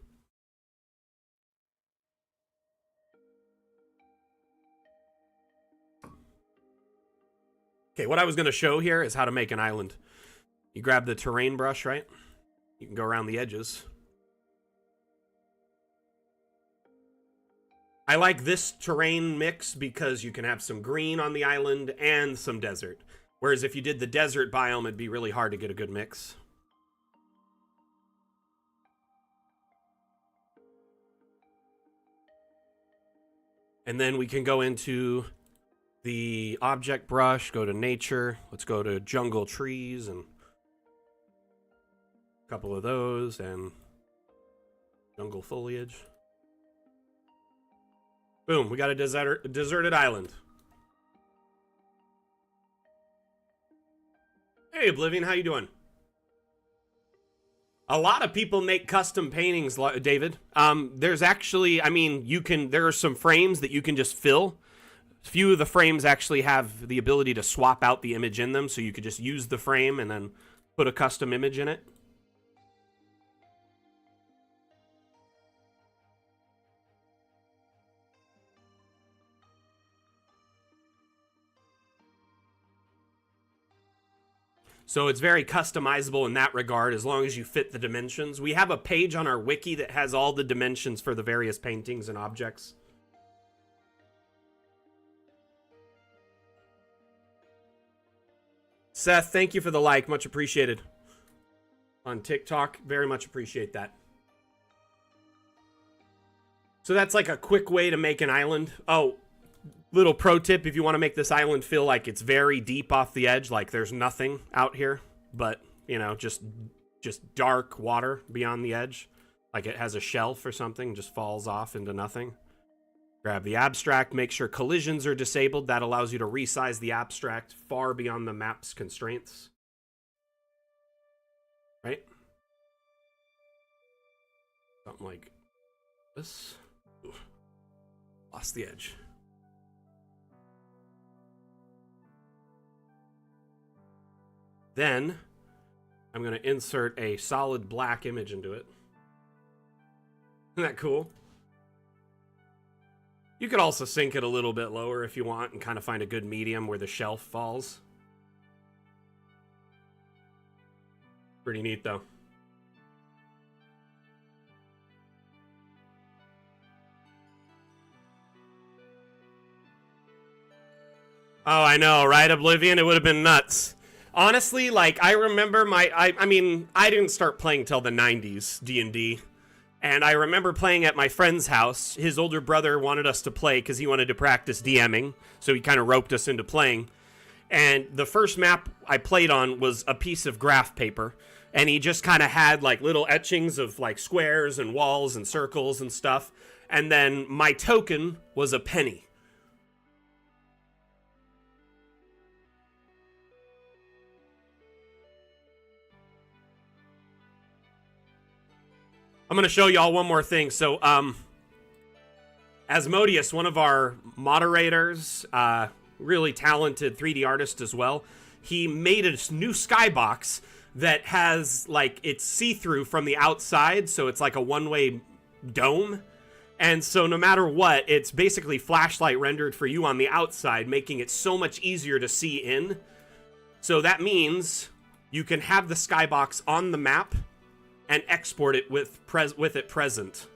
Okay, what I was going to show here is how to make an island. You grab the terrain brush, right? You can go around the edges. I like this terrain mix because you can have some green on the island and some desert. Whereas if you did the desert biome, it'd be really hard to get a good mix. And then we can go into the object brush, go to nature. Let's go to jungle trees and a couple of those and jungle foliage. Boom, we got a deserted island. Hey, Oblivion, how you doing? A lot of people make custom paintings, David. There's actually, I mean, there are some frames that you can just fill. Few of the frames actually have the ability to swap out the image in them, so you could just use the frame and then put a custom image in it. So it's very customizable in that regard, as long as you fit the dimensions. We have a page on our wiki that has all the dimensions for the various paintings and objects. Seth, thank you for the like. Much appreciated. On TikTok, very much appreciate that. So that's like a quick way to make an island. Oh, little pro tip, if you want to make this island feel like it's very deep off the edge, like there's nothing out here, but, you know, just dark water beyond the edge, like it has a shelf or something, just falls off into nothing. Grab the abstract, make sure collisions are disabled. That allows you to resize the abstract far beyond the map's constraints. Right? Something like this. Ooh. Lost the edge. Then, I'm going to insert a solid black image into it. Isn't that cool? You could also sink it a little bit lower if you want and kind of find a good medium where the shelf falls. Pretty neat, though. Oh, I know, right, Oblivion? It would have been nuts. Honestly, like, I remember I mean, I didn't start playing till the 90s, D&D. And I remember playing at my friend's house. His older brother wanted us to play because he wanted to practice DMing. So he kind of roped us into playing. And the first map I played on was a piece of graph paper. And he just kind of had like little etchings of like squares and walls and circles and stuff. And then my token was a penny. I'm going to show y'all one more thing. So, Asmodeus, one of our moderators, really talented 3D artist as well, he made a new skybox that has, like, it's see-through from the outside, so it's like a one-way dome. And so no matter what, it's basically flashlight rendered for you on the outside, making it so much easier to see in. So that means you can have the skybox on the map and export it with it present.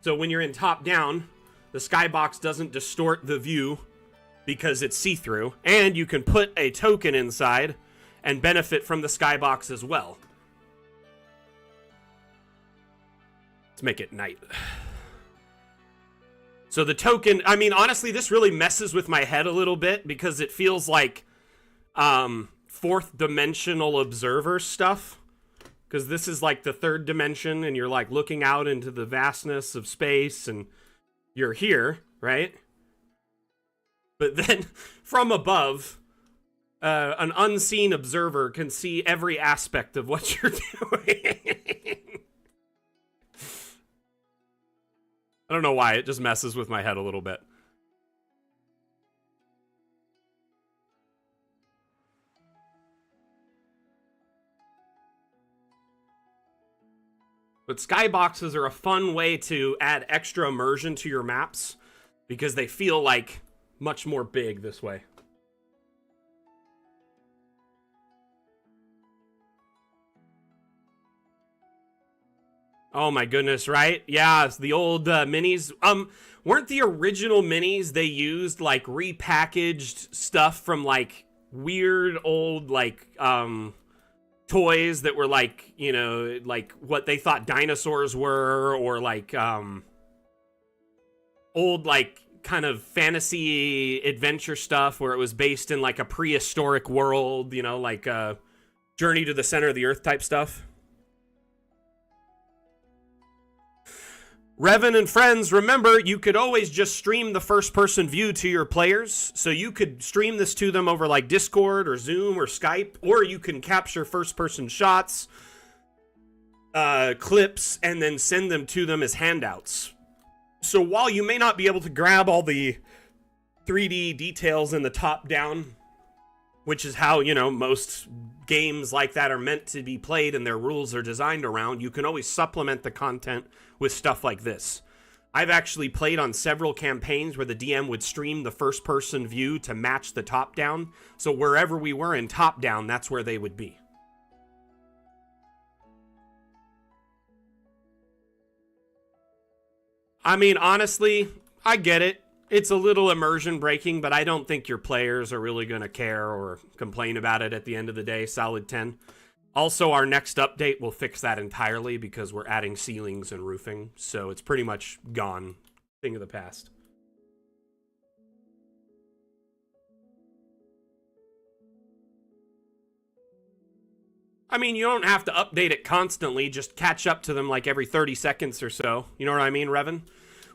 So when you're in top-down, the skybox doesn't distort the view because it's see-through, and you can put a token inside and benefit from the skybox as well. Let's make it night. So the token, I mean, honestly, this really messes with my head a little bit because it feels like fourth dimensional observer stuff. Because this is like the third dimension, and you're like looking out into the vastness of space, and you're here, right? But then from above, an unseen observer can see every aspect of what you're doing. I don't know why, it just messes with my head a little bit. But skyboxes are a fun way to add extra immersion to your maps because they feel like much more big this way. Oh my goodness, right? Yeah, it's the old minis. Weren't the original minis they used like repackaged stuff from like weird old like toys that were like, you know, like what they thought dinosaurs were, or like old like kind of fantasy adventure stuff where it was based in like a prehistoric world, you know, like Journey to the Center of the Earth type stuff. Revan and friends, remember, you could always just stream the first-person view to your players. So you could stream this to them over like Discord or Zoom or Skype, or you can capture first-person shots, clips, and then send them to them as handouts. So while you may not be able to grab all the 3D details in the top-down, which is how, you know, most games like that are meant to be played and their rules are designed around, you can always supplement the content with stuff like this. I've actually played on several campaigns where the DM would stream the first-person view to match the top-down, so wherever we were in top-down, that's where they would be. I mean, honestly, I get it. It's a little immersion breaking, but I don't think your players are really going to care or complain about it at the end of the day. Solid 10. Also, our next update will fix that entirely because we're adding ceilings and roofing, so it's pretty much gone. Thing of the past. I mean, you don't have to update it constantly, just catch up to them like every 30 seconds or so. You know what I mean, Revan?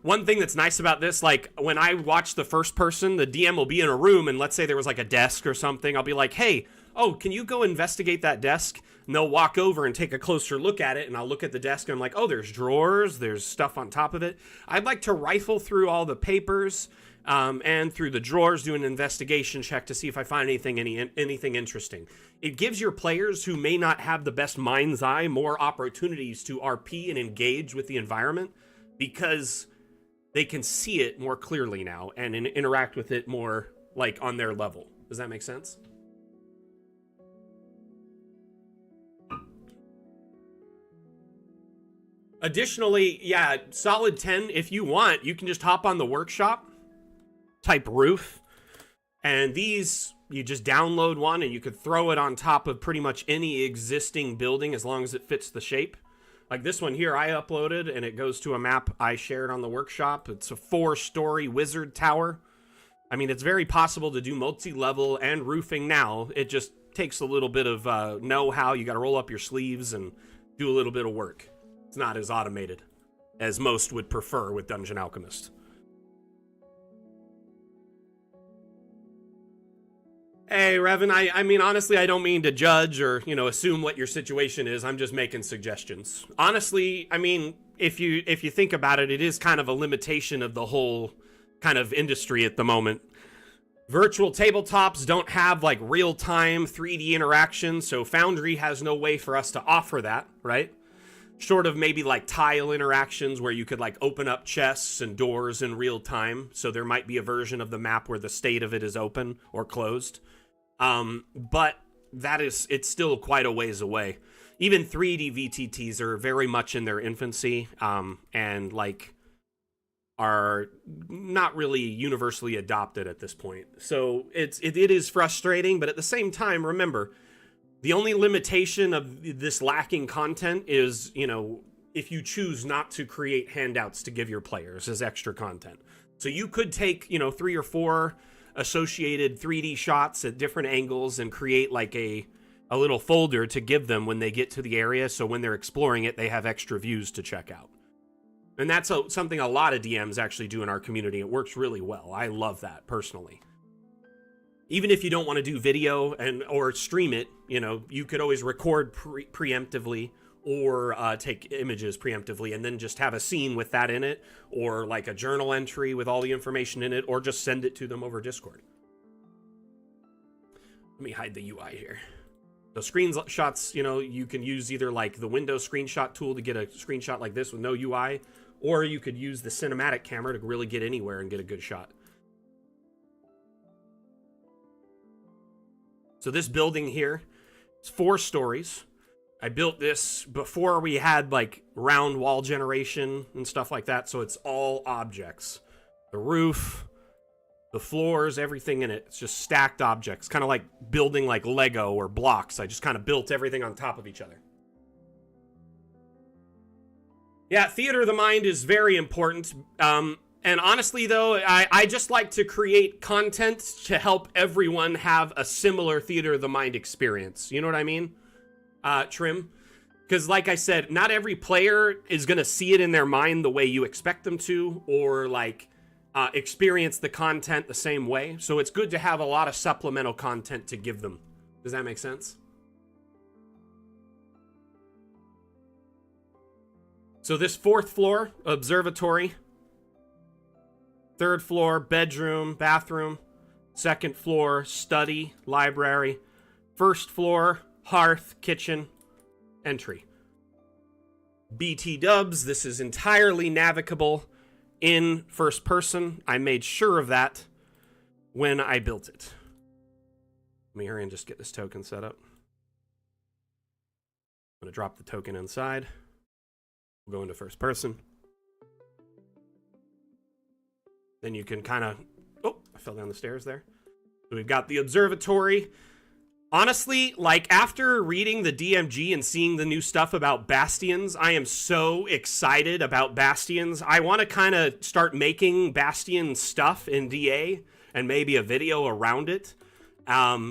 One thing that's nice about this, like, when I watch the first person, the DM will be in a room, and let's say there was, like, a desk or something. I'll be like, hey, oh, can you go investigate that desk? And they'll walk over and take a closer look at it, and I'll look at the desk, and I'm like, oh, there's drawers, there's stuff on top of it. I'd like to rifle through all the papers and through the drawers, do an investigation check to see if I find anything interesting. It gives your players who may not have the best mind's eye more opportunities to RP and engage with the environment because they can see it more clearly now and interact with it more like on their level. Does that make sense? Additionally, yeah, solid 10, if you want, you can just hop on the workshop, type roof, and these, you just download one and you could throw it on top of pretty much any existing building as long as it fits the shape. Like this one here I uploaded, and it goes to a map I shared on the workshop. It's a 4-story wizard tower. I mean, it's very possible to do multi-level and roofing now. It just takes a little bit of know-how. You got to roll up your sleeves and do a little bit of work. It's not as automated as most would prefer with Dungeon Alchemist. Hey, Revan, I mean, honestly, I don't mean to judge or, you know, assume what your situation is. I'm just making suggestions. Honestly, I mean, if you think about it, it is kind of a limitation of the whole kind of industry at the moment. Virtual tabletops don't have, like, real-time 3D interaction, so Foundry has no way for us to offer that, right? Short of maybe, like, tile interactions where you could, like, open up chests and doors in real time, so there might be a version of the map where the state of it is open or closed. But it's still quite a ways away. Even 3D VTTs are very much in their infancy, and like are not really universally adopted at this point. So it is frustrating, but at the same time, remember, the only limitation of this lacking content is, you know, if you choose not to create handouts to give your players as extra content. So you could take, you know, 3 or 4 associated 3D shots at different angles and create like a little folder to give them when they get to the area, so when they're exploring it, they have extra views to check out. And that's something a lot of DMs actually do in our community. It works really well. I love that, personally. Even if you don't want to do video or stream it, you know, you could always record preemptively or take images preemptively and then just have a scene with that in it, or like a journal entry with all the information in it, or just send it to them over Discord. Let me hide the UI here. So screenshots, you know, you can use either like the Windows screenshot tool to get a screenshot like this with no UI, or you could use the cinematic camera to really get anywhere and get a good shot. So this building here, it's 4 stories. I built this before we had like round wall generation and stuff like that. So it's all objects. The roof, the floors, everything in it. It's just stacked objects, kind of like building like Lego or blocks. I just kind of built everything on top of each other. Yeah, theater of the mind is very important. And honestly, though, I just like to create content to help everyone have a similar theater of the mind experience. You know what I mean, Trim? Because like I said, not every player is going to see it in their mind the way you expect them to, or like experience the content the same way. So it's good to have a lot of supplemental content to give them. Does that make sense? So this 4th floor, observatory. 3rd floor, bedroom, bathroom. 2nd floor, study, library. 1st floor, hearth, kitchen, entry. BT dubs, this is entirely navigable in first person. I made sure of that when I built it. Let me hurry and just get this token set up. I'm going to drop the token inside. We'll go into first person. Then you can kind of... Oh, I fell down the stairs there. So we've got the observatory. Honestly, like after reading the DMG and seeing the new stuff about bastions, I am so excited about bastions. I want to kind of start making bastion stuff in DA and maybe a video around it,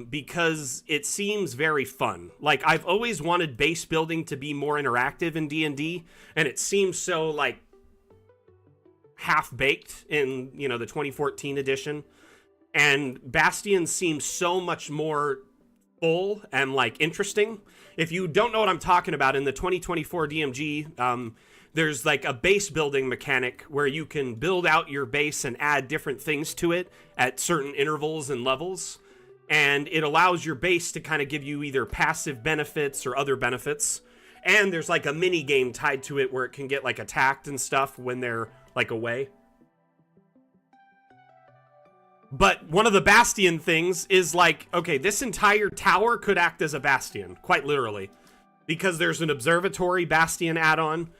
because it seems very fun. Like I've always wanted base building to be more interactive in D&D, and it seems so like half-baked in, you know, the 2014 edition, and bastions seem so much more full and like interesting. If you don't know what I'm talking about, in the 2024 DMG, there's like a base building mechanic where you can build out your base and add different things to it at certain intervals and levels, and it allows your base to kind of give you either passive benefits or other benefits. And there's like a mini game tied to it where it can get like attacked and stuff when they're like away. But one of the bastion things is like, okay, this entire tower could act as a bastion, quite literally, because there's an observatory bastion add-on.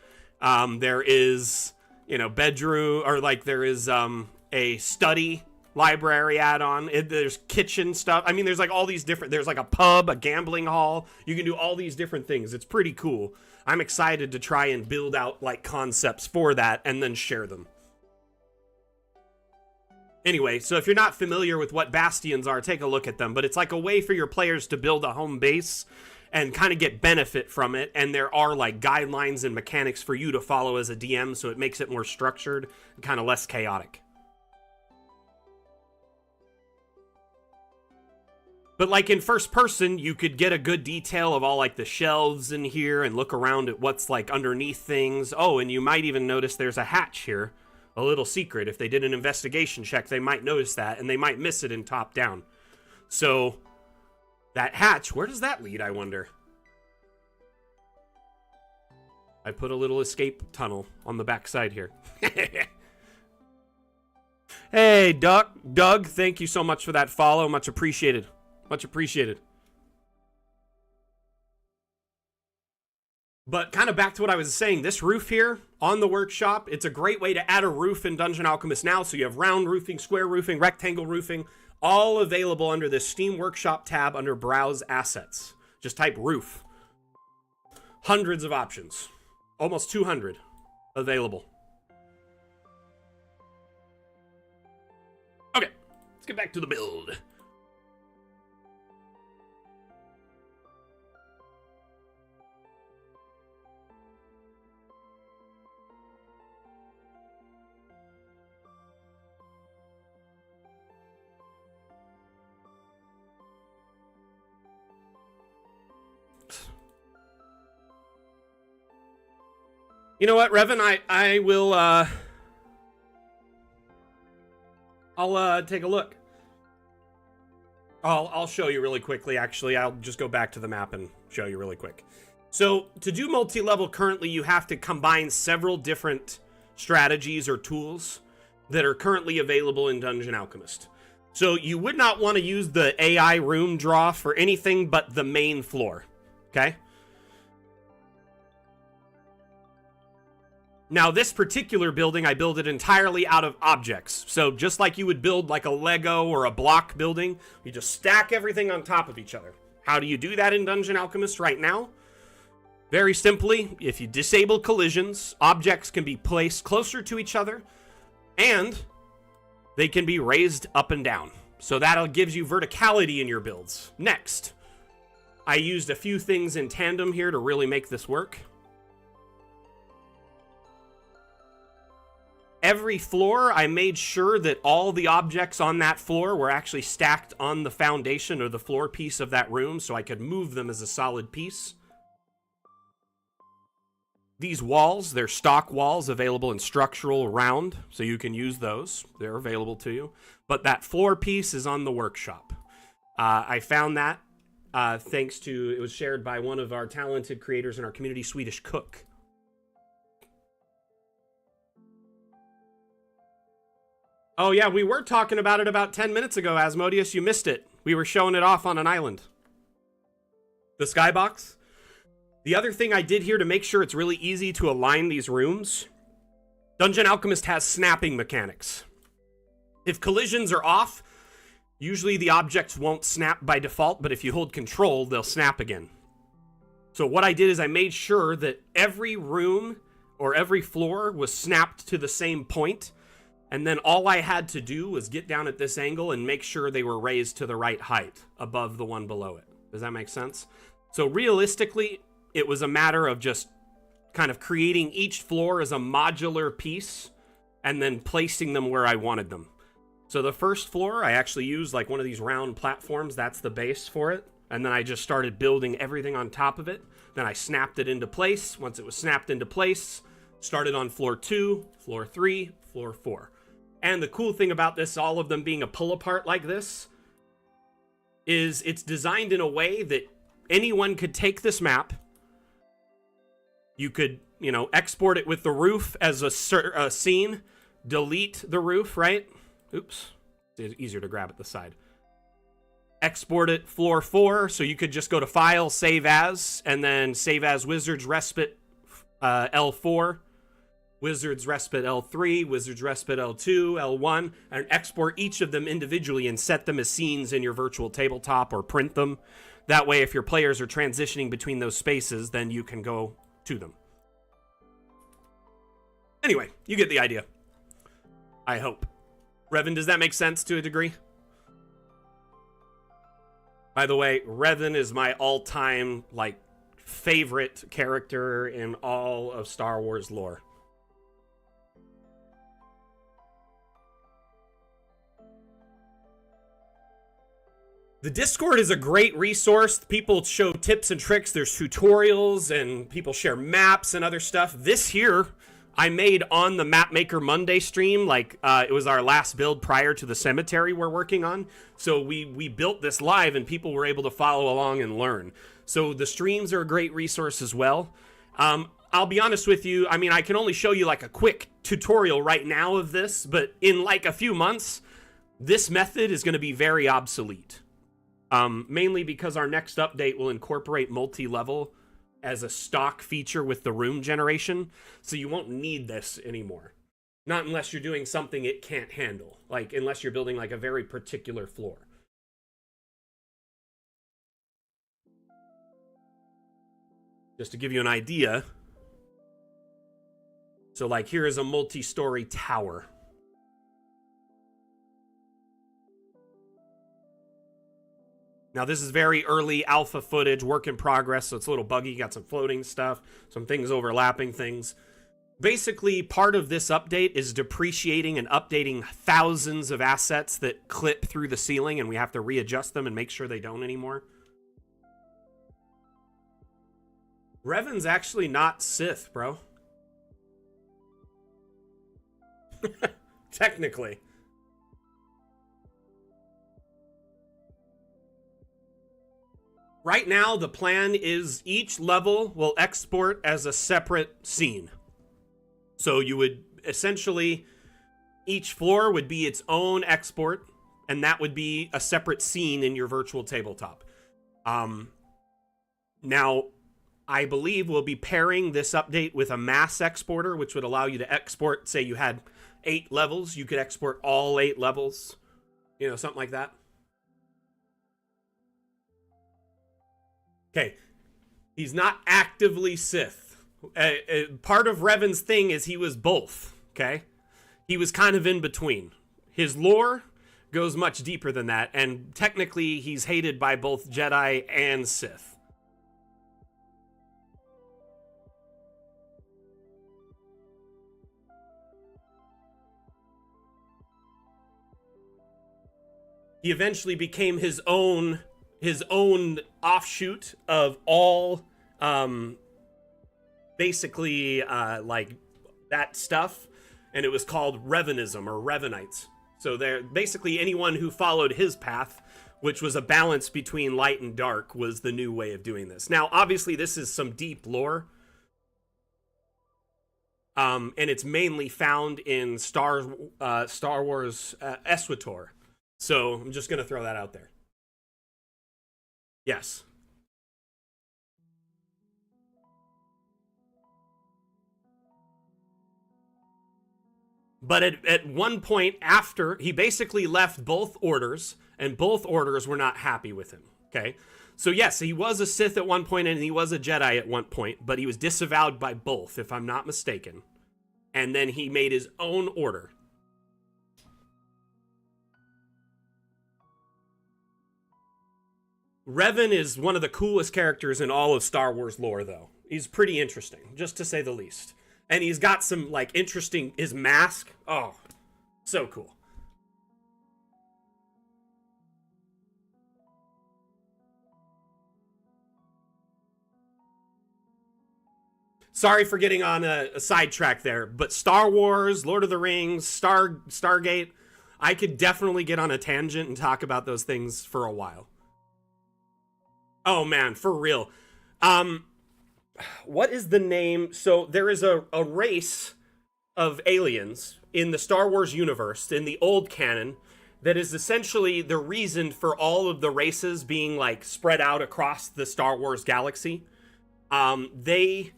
There is, you know, bedroom, or like there is a study library add-on. There's kitchen stuff. I mean, there's like all these different, there's like a pub, a gambling hall. You can do all these different things. It's pretty cool. I'm excited to try and build out like concepts for that and then share them. Anyway, so if you're not familiar with what bastions are, take a look at them. But it's like a way for your players to build a home base and kind of get benefit from it. And there are like guidelines and mechanics for you to follow as a DM, so it makes it more structured and kind of less chaotic. But like in first person, you could get a good detail of all like the shelves in here and look around at what's like underneath things. Oh, and you might even notice there's a hatch here. A little secret. If they did an investigation check, they might notice that, and they might miss it in top down. So that hatch, where does that lead, I wonder? I put a little escape tunnel on the back side here. Hey, Doug, thank you so much for that follow. Much appreciated. Much appreciated. But kind of back to what I was saying, this roof here on the workshop, it's a great way to add a roof in Dungeon Alchemist now. So you have round roofing, square roofing, rectangle roofing, all available under the Steam Workshop tab under Browse Assets. Just type roof. Hundreds of options. Almost 200 available. Okay, let's get back to the build. You know what, Revan? I will, I'll take a look. I'll show you really quickly, actually. I'll just go back to the map and show you really quick. So, to do multi-level currently, you have to combine several different strategies or tools that are currently available in Dungeon Alchemist. So, you would not want to use the AI room draw for anything but the main floor, okay? Now, this particular building, I build it entirely out of objects. So just like you would build like a Lego or a block building, you just stack everything on top of each other. How do you do that in Dungeon Alchemist right now? Very simply, if you disable collisions, objects can be placed closer to each other, and they can be raised up and down. So that gives you verticality in your builds. Next, I used a few things in tandem here to really make this work. Every floor, I made sure that all the objects on that floor were actually stacked on the foundation or the floor piece of that room, so I could move them as a solid piece. These walls, they're stock walls available in structural round, so you can use those. They're available to you. But that floor piece is on the workshop. I found that thanks to, it was shared by one of our talented creators in our community, Swedish Cook. Oh yeah, we were talking about it about 10 minutes ago, Asmodeus. You missed it. We were showing it off on an island. The skybox. The other thing I did here to make sure it's really easy to align these rooms, Dungeon Alchemist has snapping mechanics. If collisions are off, usually the objects won't snap by default, but if you hold control, they'll snap again. So what I did is I made sure that every room or every floor was snapped to the same point. And then all I had to do was get down at this angle and make sure they were raised to the right height above the one below it. Does that make sense? So realistically, it was a matter of just kind of creating each floor as a modular piece and then placing them where I wanted them. So the first floor, I actually used like one of these round platforms. That's the base for it. And then I just started building everything on top of it. Then I snapped it into place. Once it was snapped into place, started on floor 2, floor 3, floor 4. And the cool thing about this, all of them being a pull apart like this, is it's designed in a way that anyone could take this map. You could, export it with the roof as a scene, delete the roof, right? Oops, it's easier to grab at the side. Export it floor 4, so you could just go to File, Save As, and then Save As Wizard's Respite L4. Wizard's Respite L3, Wizard's Respite L2, L1, and export each of them individually and set them as scenes in your virtual tabletop or print them. That way, if your players are transitioning between those spaces, then you can go to them. Anyway, you get the idea. I hope. Revan, does that make sense to a degree? By the way, Revan is my all-time, favorite character in all of Star Wars lore. The Discord is a great resource. People show tips and tricks. There's tutorials and people share maps and other stuff. This here, I made on the Mapmaker Monday stream. It was our last build prior to the cemetery we're working on. So we built this live and people were able to follow along and learn. So the streams are a great resource as well. I'll be honest with you. I mean, I can only show you a quick tutorial right now of this, but in a few months, this method is going to be very obsolete. Mainly because our next update will incorporate multi-level as a stock feature with the room generation, so you won't need this anymore. Not unless you're doing something it can't handle, unless you're building a very particular floor. Just to give you an idea, so here is a multi-story tower. Now, this is very early alpha footage, work in progress, so it's a little buggy. Got some floating stuff, some things overlapping things. Basically, part of this update is depreciating and updating thousands of assets that clip through the ceiling, and we have to readjust them and make sure they don't anymore. Revan's actually not Sith, bro. Technically. Right now, the plan is each level will export as a separate scene. So you would essentially, each floor would be its own export, and that would be a separate scene in your virtual tabletop. Now, I believe we'll be pairing this update with a mass exporter, which would allow you to export, say you had 8 levels, you could export all 8 levels, you know, something like that. Okay, he's not actively Sith. Part of Revan's thing is he was both, okay? He was kind of in between. His lore goes much deeper than that, and technically he's hated by both Jedi and Sith. He eventually became his own offshoot of all basically like that stuff, and it was called Revanism or Revanites. So they're basically anyone who followed his path, which was a balance between light and dark, was the new way of doing this. Now, obviously, this is some deep lore, and it's mainly found in Star Wars Eswator. So I'm just gonna throw that out there. Yes. But at one point after, he basically left both orders, and both orders were not happy with him, okay? So yes, he was a Sith at one point, and he was a Jedi at one point, but he was disavowed by both, if I'm not mistaken. And then he made his own order. Revan is one of the coolest characters in all of Star Wars lore, though. He's pretty interesting, just to say the least. And he's got some, like, interesting... His mask, oh, so cool. Sorry for getting on a sidetrack there, but Star Wars, Lord of the Rings, Stargate, I could definitely get on a tangent and talk about those things for a while. Oh man, for real. What is the name? So there is a race of aliens in the Star Wars universe, in the old canon, that is essentially the reason for all of the races being like spread out across the Star Wars galaxy. They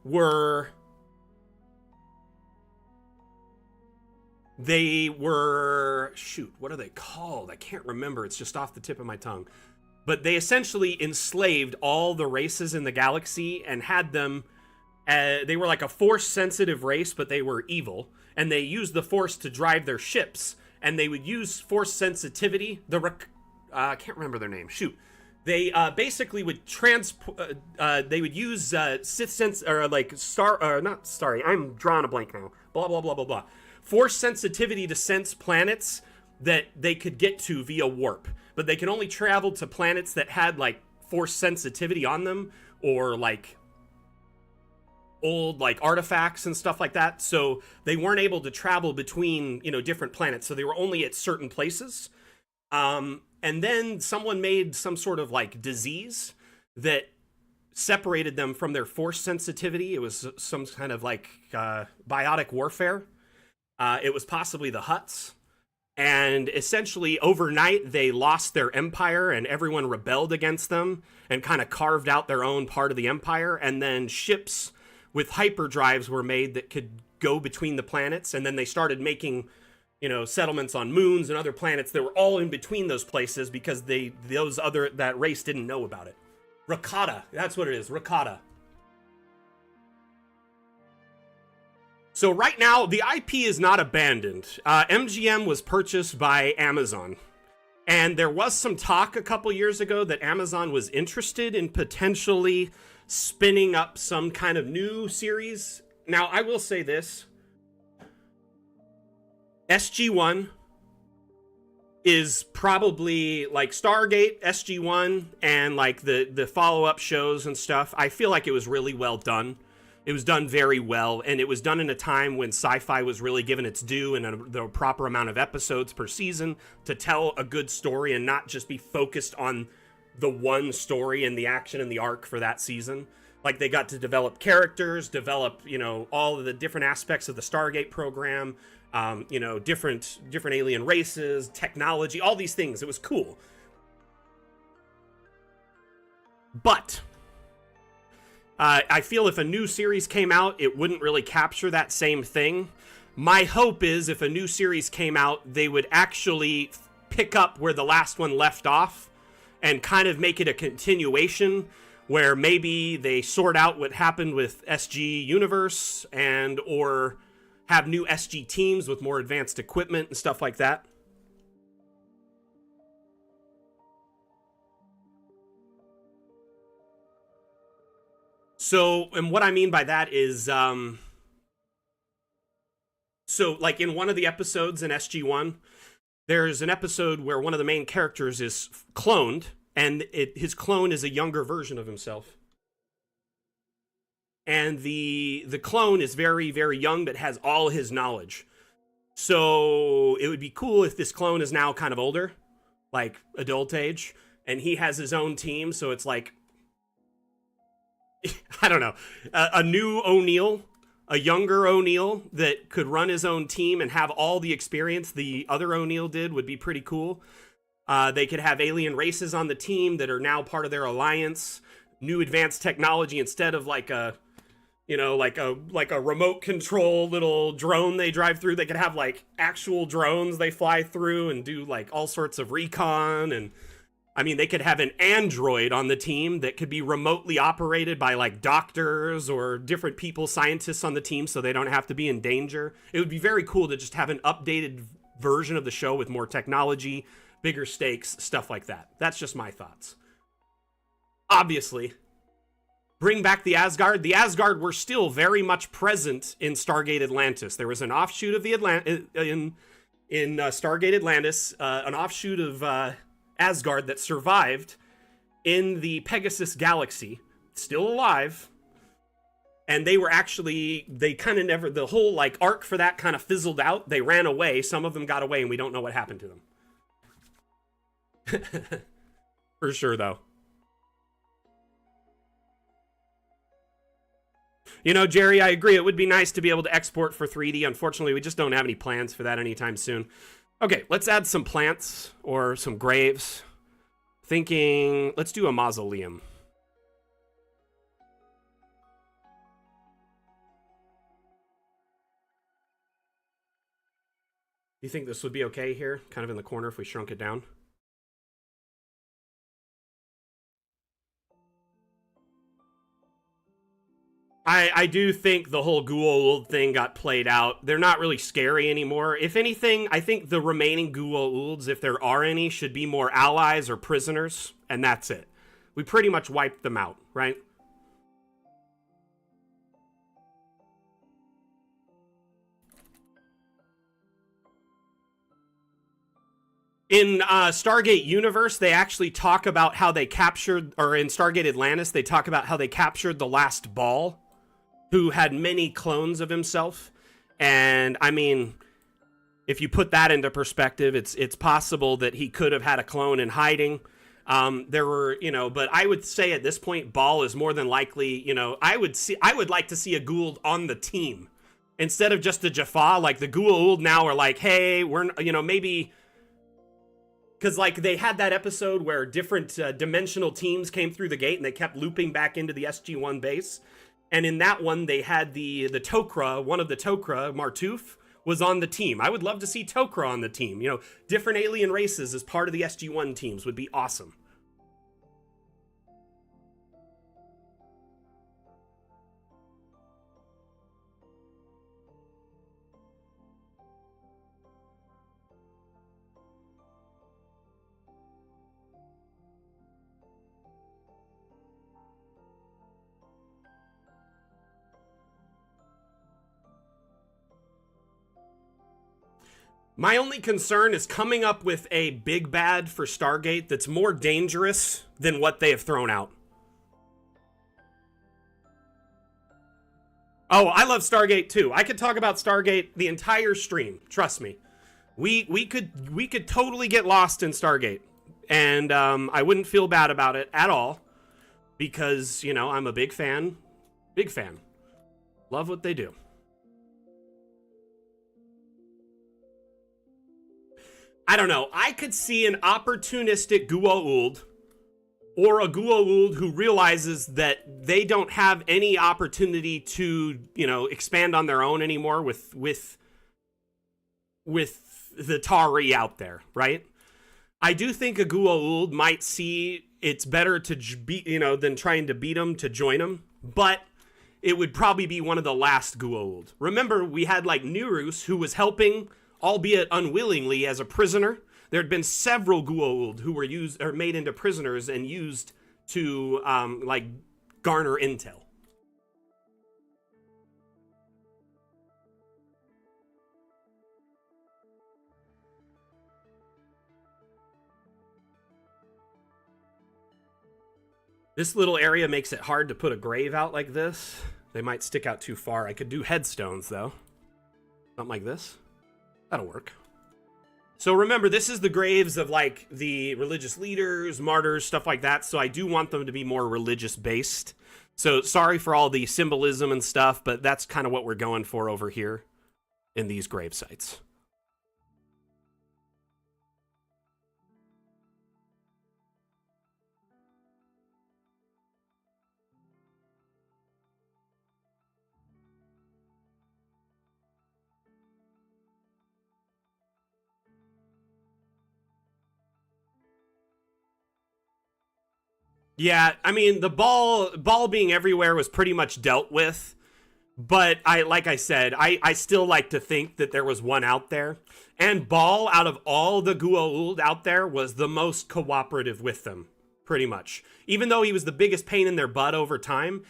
were shoot, what are they called? I can't remember. It's just off the tip of my tongue. But they essentially enslaved all the races in the galaxy and had them... they were like a Force-sensitive race, but they were evil. And they used the Force to drive their ships. And they would use Force sensitivity. I can't remember their name. Shoot. They basically would they would use Sith sense... Or like not... Sorry, I'm drawing a blank now. Blah, blah, blah, blah, blah. Force sensitivity to sense planets that they could get to via warp. But they can only travel to planets that had, like, Force sensitivity on them, or, like, old, like, artifacts and stuff like that. So they weren't able to travel between, you know, different planets. So they were only at certain places. And then someone made some sort of, like, disease that separated them from their Force sensitivity. It was some kind of, like, biotic warfare. It was possibly the Hutts. And essentially, overnight, they lost their empire, and everyone rebelled against them and kind of carved out their own part of the empire. And then ships with hyperdrives were made that could go between the planets. And then they started making, you know, settlements on moons and other planets that were all in between those places because that race didn't know about it. Rakata, that's what it is, Rakata. So right now, the IP is not abandoned. MGM was purchased by Amazon. And there was some talk a couple years ago that Amazon was interested in potentially spinning up some kind of new series. Now, I will say this. SG-1 is probably like Stargate, SG-1, and like the follow-up shows and stuff. I feel like it was really well done. It was done very well, and it was done in a time when sci-fi was really given its due and the proper amount of episodes per season to tell a good story and not just be focused on the one story and the action and the arc for that season. Like, they got to develop characters, develop, all of the different aspects of the Stargate program, different alien races, technology, all these things. It was cool. But I feel if a new series came out, it wouldn't really capture that same thing. My hope is if a new series came out, they would actually pick up where the last one left off and kind of make it a continuation where maybe they sort out what happened with SG Universe or have new SG teams with more advanced equipment and stuff like that. So, and what I mean by that is, so like in one of the episodes in SG-1, there's an episode where one of the main characters is cloned, and his clone is a younger version of himself. And the clone is very, very young, but has all his knowledge. So it would be cool if this clone is now kind of older, like adult age, and he has his own team, so it's like, I don't know, a new O'Neill, a younger O'Neill that could run his own team and have all the experience the other O'Neill did would be pretty cool. They could have alien races on the team that are now part of their alliance, new advanced technology instead of like a remote control little drone they drive through. They could have like actual drones they fly through and do like all sorts of recon. And I mean, they could have an android on the team that could be remotely operated by like doctors or different people, scientists on the team, so they don't have to be in danger. It would be very cool to just have an updated version of the show with more technology, bigger stakes, stuff like that. That's just my thoughts. Obviously, bring back the Asgard. The Asgard were still very much present in Stargate Atlantis. There was an offshoot of the in Stargate Atlantis, an offshoot of Asgard that survived in the Pegasus galaxy, still alive. And they were actually, they kind of never, the whole like arc for that kind of fizzled out. They ran away. Some of them got away and we don't know what happened to them. For sure, though. Jerry, I agree. It would be nice to be able to export for 3D. Unfortunately, we just don't have any plans for that anytime soon. Okay, let's add some plants or some graves. Thinking, let's do a mausoleum. You think this would be okay here? Kind of in the corner if we shrunk it down? I do think the whole Goa'uld thing got played out. They're not really scary anymore. If anything, I think the remaining Goa'ulds, if there are any, should be more allies or prisoners, and that's it. We pretty much wiped them out, right? In Stargate Universe, they actually talk about how they captured, or in Stargate Atlantis, they talk about how they captured the last Ball, who had many clones of himself. And I mean, if you put that into perspective, it's possible that he could have had a clone in hiding. There were, but I would say at this point, Ball is more than likely, I would like to see a Goa'uld on the team instead of just a Jaffa. Like the Goa'uld now are like, hey, we're, maybe, because like they had that episode where different dimensional teams came through the gate and they kept looping back into the SG-1 base. And in that one, they had the Tok'ra, one of the Tok'ra, Martouf, was on the team. I would love to see Tok'ra on the team. Different alien races as part of the SG-1 teams would be awesome. My only concern is coming up with a big bad for Stargate that's more dangerous than what they have thrown out. Oh, I love Stargate too. I could talk about Stargate the entire stream. Trust me. We could totally get lost in Stargate, and I wouldn't feel bad about it at all because I'm a big fan. Big fan. Love what they do. I don't know. I could see an opportunistic Gua'uld or a Gua'uld who realizes that they don't have any opportunity to, expand on their own anymore with the Tari out there, right? I do think a Gua'uld might see it's better to beat, than trying to beat them to join them, but it would probably be one of the last Gua'uld. Remember, we had like Nurus who was helping, albeit unwillingly, as a prisoner. There had been several Gua'uld who were used or made into prisoners and used to garner intel. This little area makes it hard to put a grave out like this. They might stick out too far. I could do headstones, though. Something like this. That'll work. So remember, this is the graves of, like, the religious leaders, martyrs, stuff like that. So I do want them to be more religious-based. So sorry for all the symbolism and stuff, but that's kind of what we're going for over here in these grave sites. Yeah, I mean, the ball being everywhere was pretty much dealt with. But like I said, I still like to think that there was one out there. And Ball, out of all the Gua'uld out there, was the most cooperative with them, pretty much. Even though he was the biggest pain in their butt over time,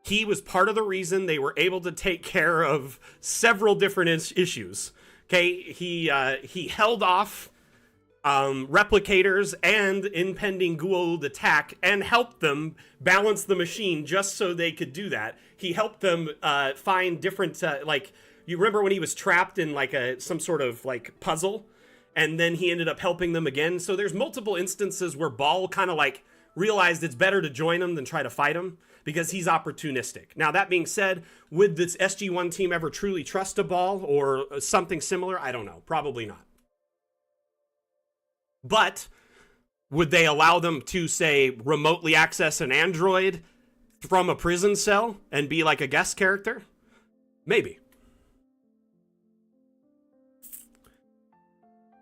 he was part of the reason they were able to take care of several different issues. Okay, he held off replicators and impending Goa'uld attack and helped them balance the machine just so they could do that. He helped them find different, you remember when he was trapped in some sort of puzzle, and then he ended up helping them again. So there's multiple instances where Ball kind of realized it's better to join him than try to fight him because he's opportunistic. Now, that being said, would this SG-1 team ever truly trust a Ball or something similar? I don't know. Probably not. But would they allow them to, say, remotely access an android from a prison cell and be like a guest character? Maybe.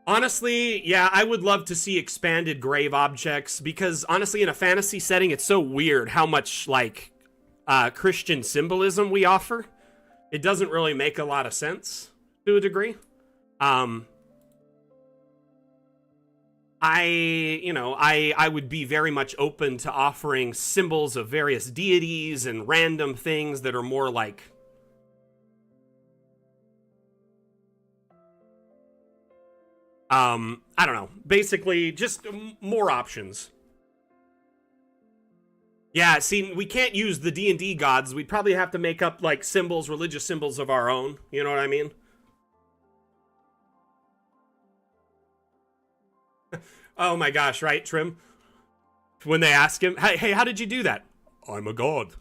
Honestly, yeah, I would love to see expanded grave objects because, honestly, in a fantasy setting, it's so weird how much, Christian symbolism we offer. It doesn't really make a lot of sense to a degree. I would be very much open to offering symbols of various deities and random things that are more I don't know. Basically, just more options. Yeah, see, we can't use the D&D gods. We'd probably have to make up, symbols, religious symbols of our own. You know what I mean? Oh my gosh, right, Trim? When they ask him, hey, how did you do that? I'm a god.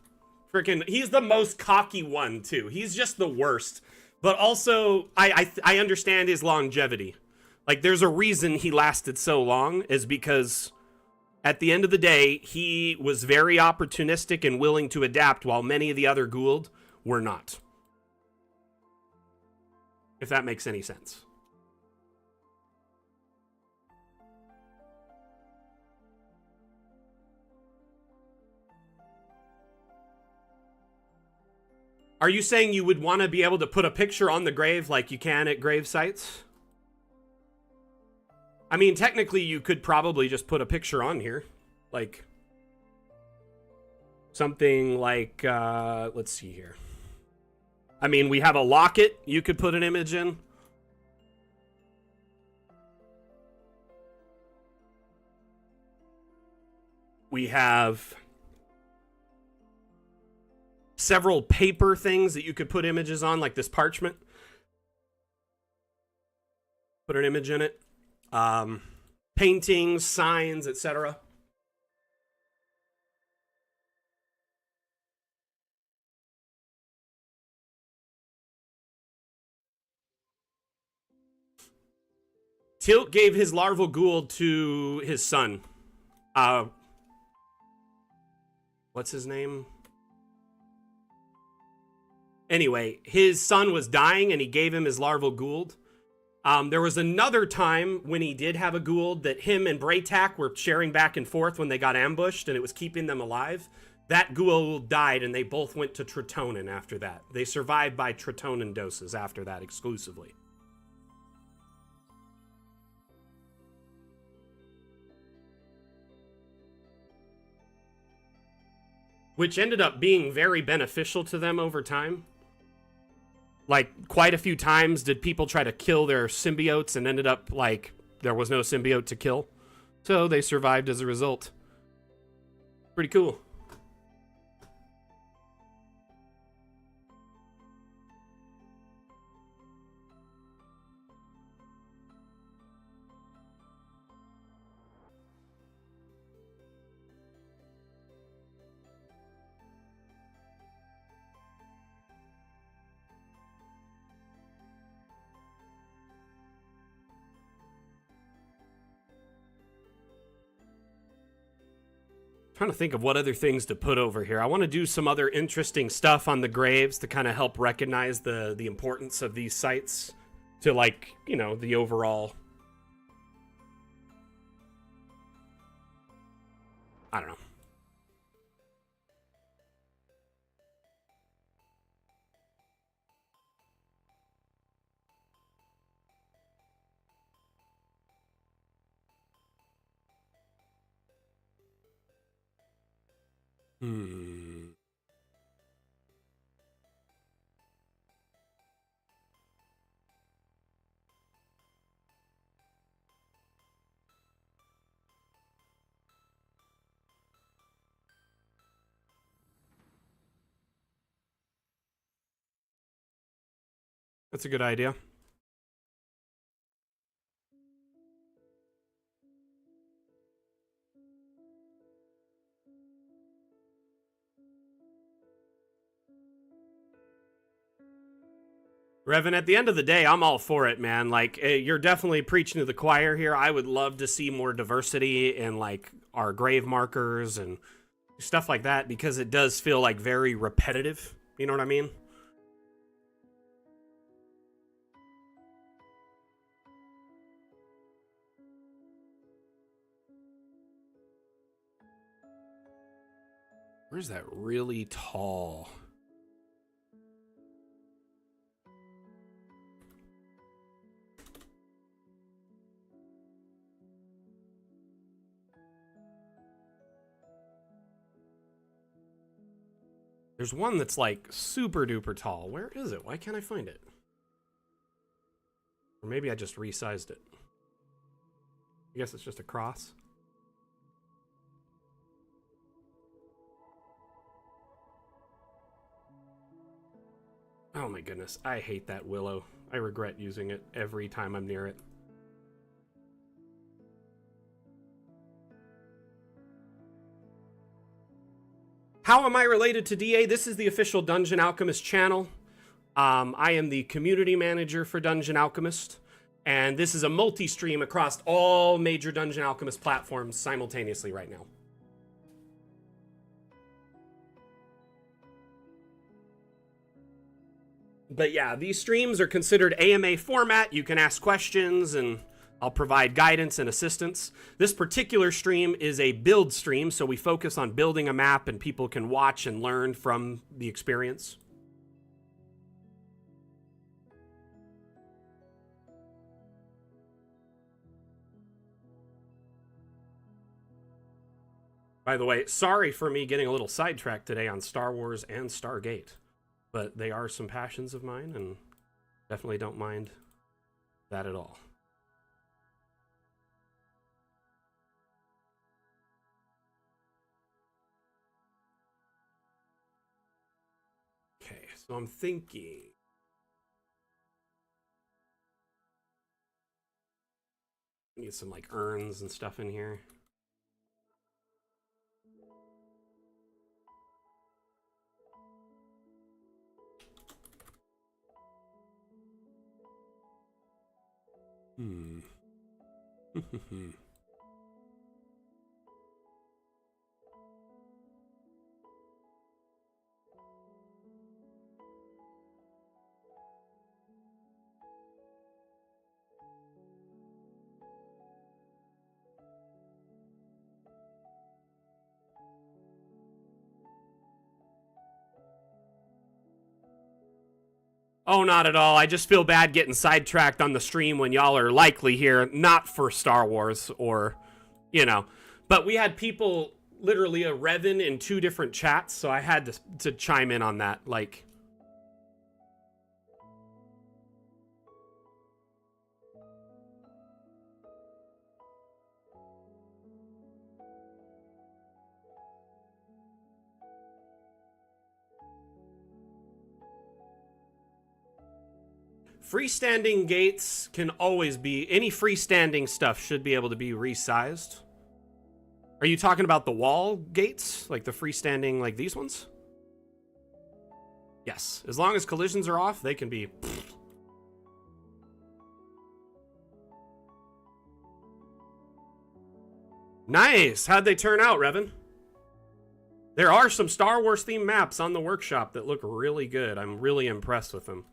Freaking, he's the most cocky one, too. He's just the worst. But also, I understand his longevity. There's a reason he lasted so long, is because at the end of the day, he was very opportunistic and willing to adapt, while many of the other Goa'uld were not. If that makes any sense. Are you saying you would want to be able to put a picture on the grave like you can at grave sites? I mean, technically, you could probably just put a picture on here. Something let's see here. I mean, we have a locket you could put an image in. We have several paper things that you could put images on, like this parchment. Put an image in it. Paintings, signs, etc. Tilt gave his larval Gould to his son. What's his name? Anyway, his son was dying and he gave him his larval Gould. There was another time when he did have a Gould that him and Braytak were sharing back and forth when they got ambushed and it was keeping them alive. That Gould died and they both went to Tritonin after that. They survived by Tritonin doses after that exclusively. Which ended up being very beneficial to them over time. Like, quite a few times did people try to kill their symbiotes and ended up, like, there was no symbiote to kill. So they survived as a result. Pretty cool. Trying to think of what other things to put over here. I want to do some other interesting stuff on the graves to kind of help recognize the importance of these sites to, like, you know, the overall, I don't know. That's a good idea. Revan, at the end of the day, I'm all for it, man. Like, you're definitely preaching to the choir here. I would love to see more diversity in, like, our grave markers and stuff like that, because it does feel, like, very repetitive. You know what I mean? Where's that really tall? There's one that's like super duper tall. Where is it? Why can't I find it? Or maybe I just resized it. I guess it's just a cross. Oh my goodness, I hate that willow. I regret using it every time I'm near it. How am I related to DA? This is the official Dungeon Alchemist channel. I am the community manager for Dungeon Alchemist, and this is a multi-stream across all major Dungeon Alchemist platforms simultaneously right now. But yeah, these streams are considered AMA format. You can ask questions and I'll provide guidance and assistance. This particular stream is a build stream, so we focus on building a map and people can watch and learn from the experience. By the way, sorry for me getting a little sidetracked today on Star Wars and Stargate, but they are some passions of mine and definitely don't mind that at all. So I'm thinking. Need some like urns and stuff in here. Oh, not at all. I just feel bad getting sidetracked on the stream when y'all are likely here, not for Star Wars or, you know. But we had people, literally a Revan in 2 different chats, so I had to chime in on that. Like, freestanding gates can always be, any freestanding stuff should be able to be resized. Are you talking about the wall gates? Like the freestanding, like these ones? Yes. As long as collisions are off, they can be... Nice! How'd they turn out, Revan? There are some Star Wars themed maps on the workshop that look really good. I'm really impressed with them.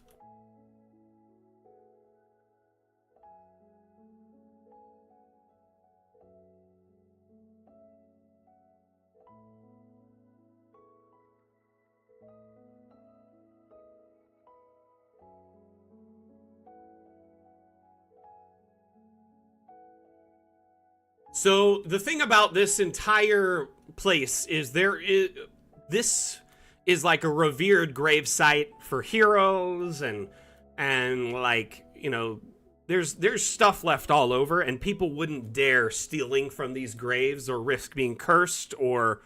So the thing about this entire place is this is like a revered gravesite for heroes and like, you know, there's stuff left all over, and people wouldn't dare stealing from these graves or risk being cursed or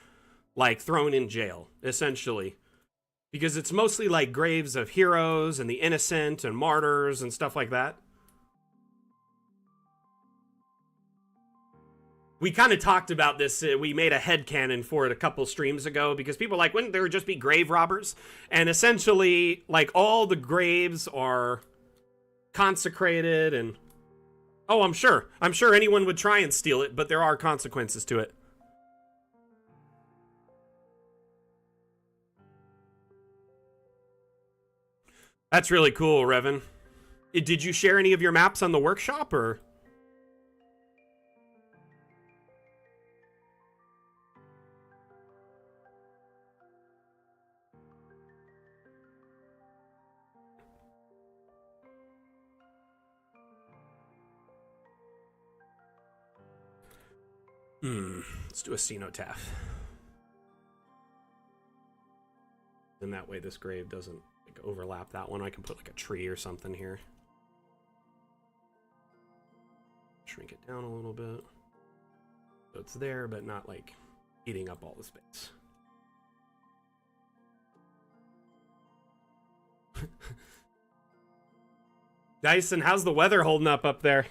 like thrown in jail, essentially. Because it's mostly like graves of heroes and the innocent and martyrs and stuff like that. We kind of talked about this. We made a headcanon for it a couple streams ago because people were like, wouldn't there just be grave robbers? And essentially, like, all the graves are consecrated and... Oh, I'm sure anyone would try and steal it, but there are consequences to it. That's really cool, Revan. Did you share any of your maps on the workshop, or... Let's do a cenotaph. And that way this grave doesn't like overlap that one. I can put like a tree or something here. Shrink it down a little bit. So it's there, but not like eating up all the space. Dyson, how's the weather holding up there?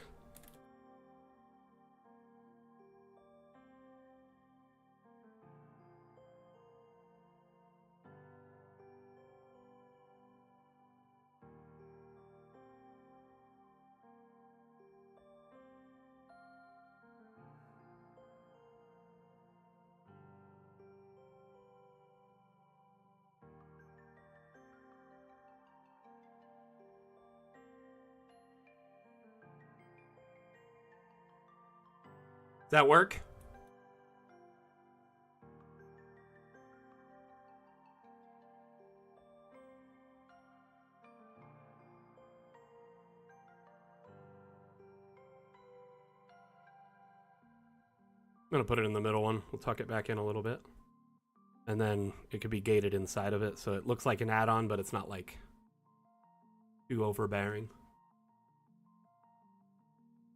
Does that work? I'm gonna put it in the middle one. We'll tuck it back in a little bit. And then it could be gated inside of it, so it looks like an add-on, but it's not like too overbearing.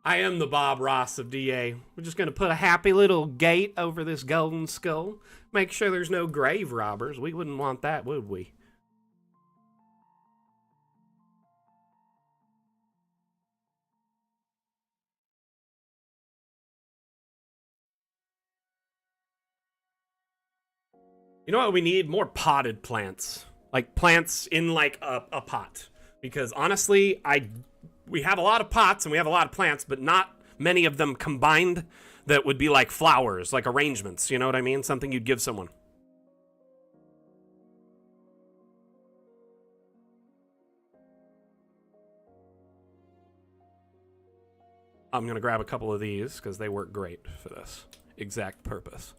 I am the Bob Ross of DA. We're just going to put a happy little gate over this golden skull. Make sure there's no grave robbers. We wouldn't want that, would we? You know what we need? More potted plants. Like plants in like a pot. Because honestly, we have a lot of pots and we have a lot of plants, but not many of them combined that would be like flowers, like arrangements. You know what I mean? Something you'd give someone. I'm going to grab a couple of these because they work great for this exact purpose.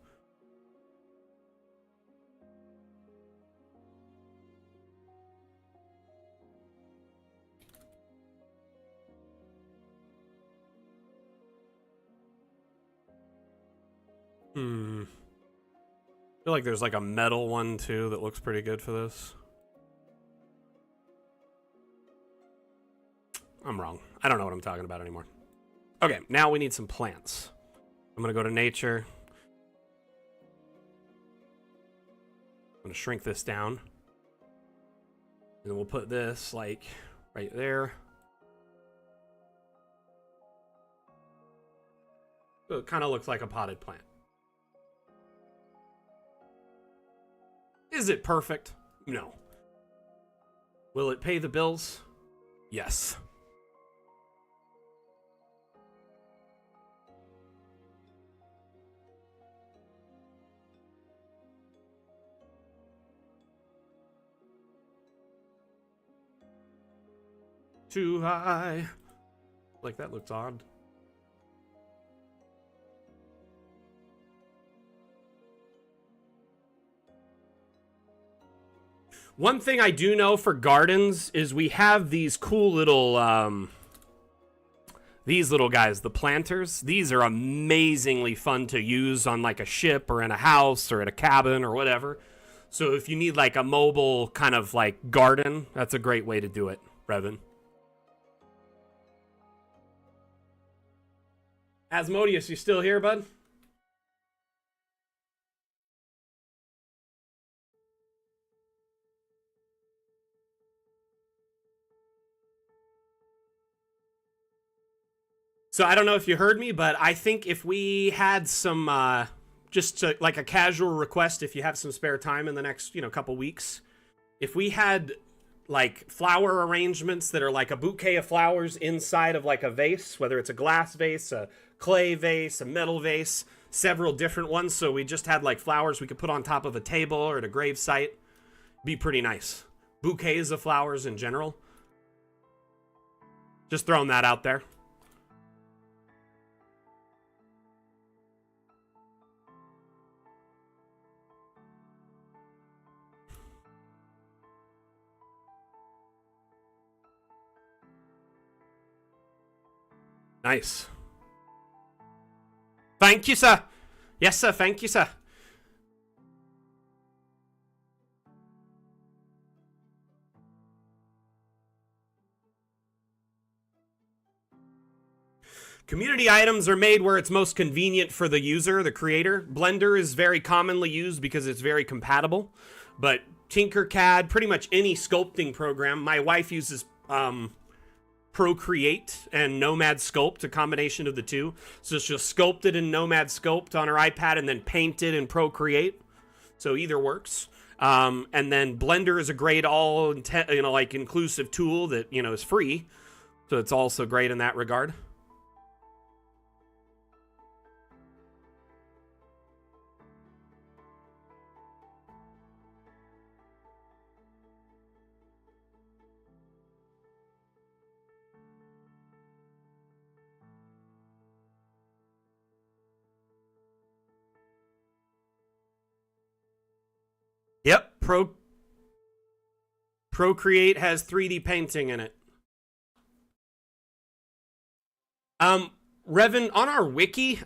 I feel like there's like a metal one too that looks pretty good for this. I'm wrong. I don't know what I'm talking about anymore. Okay, now we need some plants. I'm gonna go to nature. I'm gonna shrink this down. And then we'll put this like right there. So it kind of looks like a potted plant. Is it perfect? No. Will it pay the bills? Yes. Too high. Like that looks odd. One thing I do know for gardens is we have these cool little these little guys, the planters. These are amazingly fun to use on like a ship or in a house or at a cabin or whatever. So if you need like a mobile kind of like garden, that's a great way to do it, Revan. Asmodeus, you still here, bud? So I don't know if you heard me, but I think if we had some, just to, like a casual request, if you have some spare time in the next, couple weeks, if we had like flower arrangements that are like a bouquet of flowers inside of like a vase, whether it's a glass vase, a clay vase, a metal vase, several different ones. So we just had like flowers we could put on top of a table or at a grave site. Be pretty nice. Bouquets of flowers in general. Just throwing that out there. Nice. Thank you, sir. Yes, sir. Thank you, sir. Community items are made where it's most convenient for the user, the creator. Blender is very commonly used because it's very compatible. But Tinkercad, pretty much any sculpting program. My wife uses Procreate and Nomad Sculpt, a combination of the two. So she'll sculpt it in Nomad Sculpt on her iPad and then paint it in Procreate. So either works. And then Blender is a great like inclusive tool that, is free. So it's also great in that regard. Yep, Procreate has 3D painting in it. Revan, on our wiki,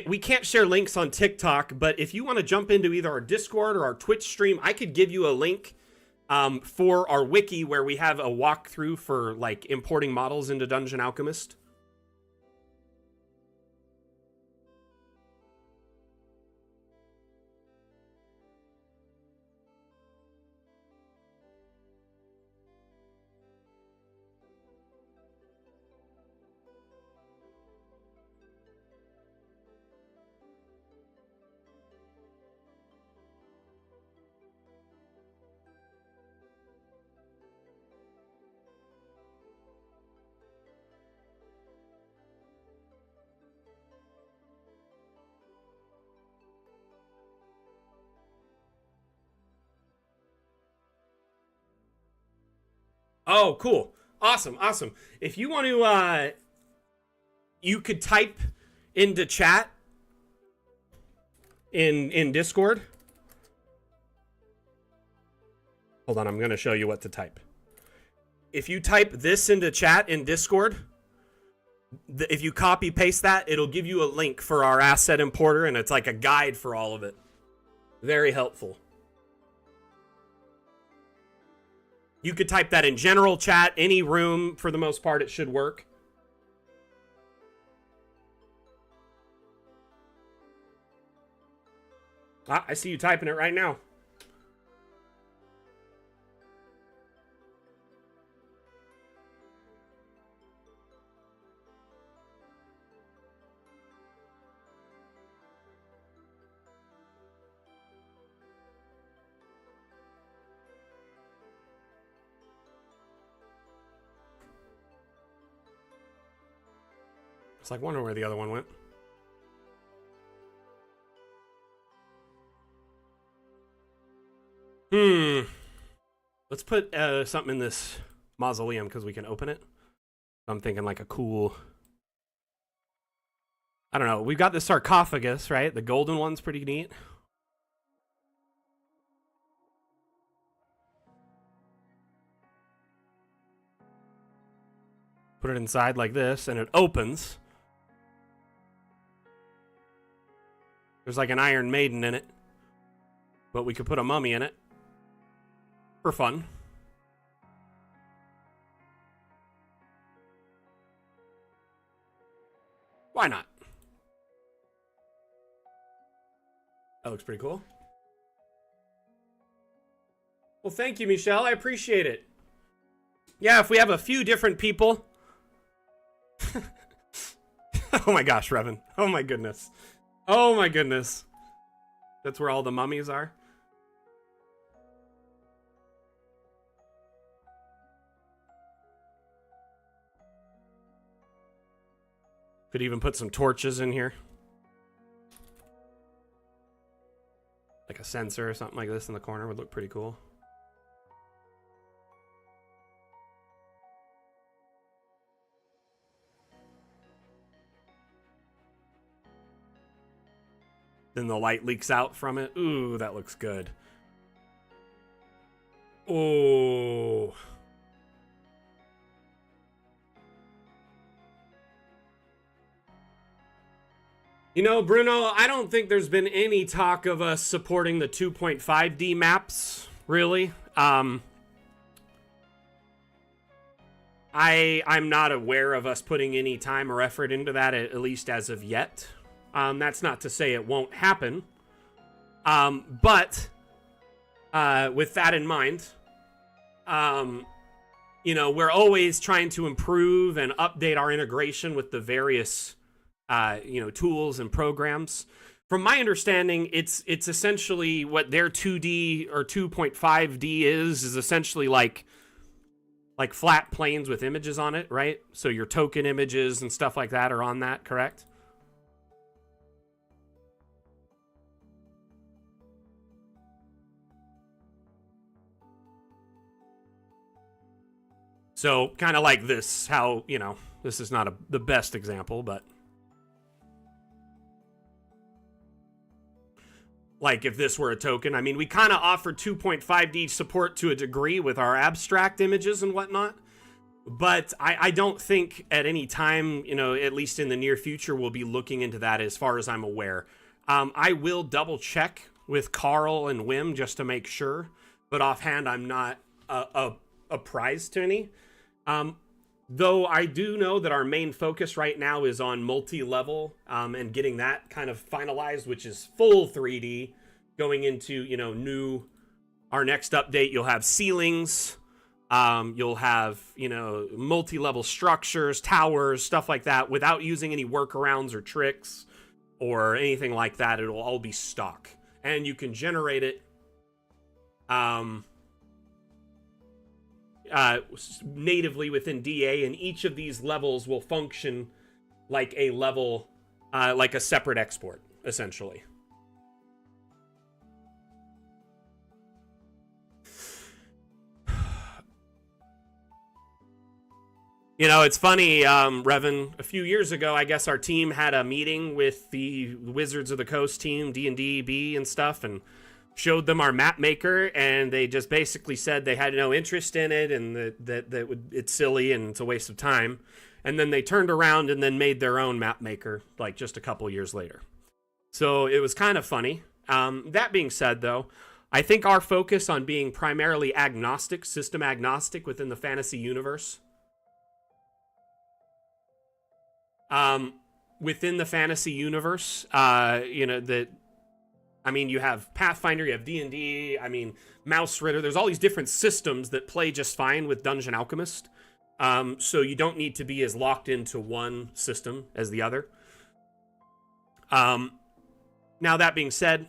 we can't share links on TikTok, but if you want to jump into either our Discord or our Twitch stream, I could give you a link for our wiki where we have a walkthrough for like importing models into Dungeon Alchemist. Oh, cool. Awesome, awesome. If you want to, you could type into chat in Discord. Hold on, I'm going to show you what to type. If you type this into chat in Discord, if you copy paste that, it'll give you a link for our asset importer, and it's like a guide for all of it. Very helpful. You could type that in general chat, any room, for the most part, it should work. I see you typing it right now. It's like wondering where the other one went. Let's put something in this mausoleum because we can open it. I'm thinking like a cool... I don't know. We've got the sarcophagus, right? The golden one's pretty neat. Put it inside like this, and it opens. There's like an Iron Maiden in it. But we could put a mummy in it. For fun. Why not? That looks pretty cool. Well, thank you, Michelle. I appreciate it. Yeah, if we have a few different people. Oh my gosh, Revan. Oh my goodness. Oh my goodness. That's where all the mummies are. Could even put some torches in here. Like a sensor or something like this in the corner would look pretty cool. Then the light leaks out from it. Ooh, that looks good. Oh. You know, Bruno, I don't think there's been any talk of us supporting the 2.5D maps, really. I'm not aware of us putting any time or effort into that, at least as of yet. That's not to say it won't happen. But with that in mind, you know, we're always trying to improve and update our integration with the various you know, tools and programs. From my understanding, it's essentially what their 2D or 2.5D is essentially like flat planes with images on it, right? So your token images and stuff like that are on that, correct? So kind of like this, how, you know, this is not the best example, but like if this were a token, I mean, we kind of offer 2.5D support to a degree with our abstract images and whatnot, but I don't think at any time, you know, at least in the near future, we'll be looking into that as far as I'm aware. I will double check with Carl and Wim just to make sure, but offhand, I'm not apprised to any. Though I do know that our main focus right now is on multi-level and getting that kind of finalized, which is full 3D going into, you know, our next update. You'll have ceilings, you'll have, you know, multi-level structures, towers, stuff like that without using any workarounds or tricks or anything like that. It'll all be stock and you can generate it natively within DA, and each of these levels will function like a level, like a separate export, essentially. You know, it's funny, Revan, a few years ago, I guess our team had a meeting with the Wizards of the Coast team, D&D B and stuff, and showed them our map maker, and they just basically said they had no interest in it, and it's silly and it's a waste of time. And then they turned around and then made their own map maker, like just a couple years later. So it was kind of funny. That being said, though, I think our focus on being primarily agnostic, system agnostic within the fantasy universe, within the fantasy universe, that, I mean, you have Pathfinder, you have D&D, I mean, Mouse Ritter. There's all these different systems that play just fine with Dungeon Alchemist. So you don't need to be as locked into one system as the other. Now, that being said,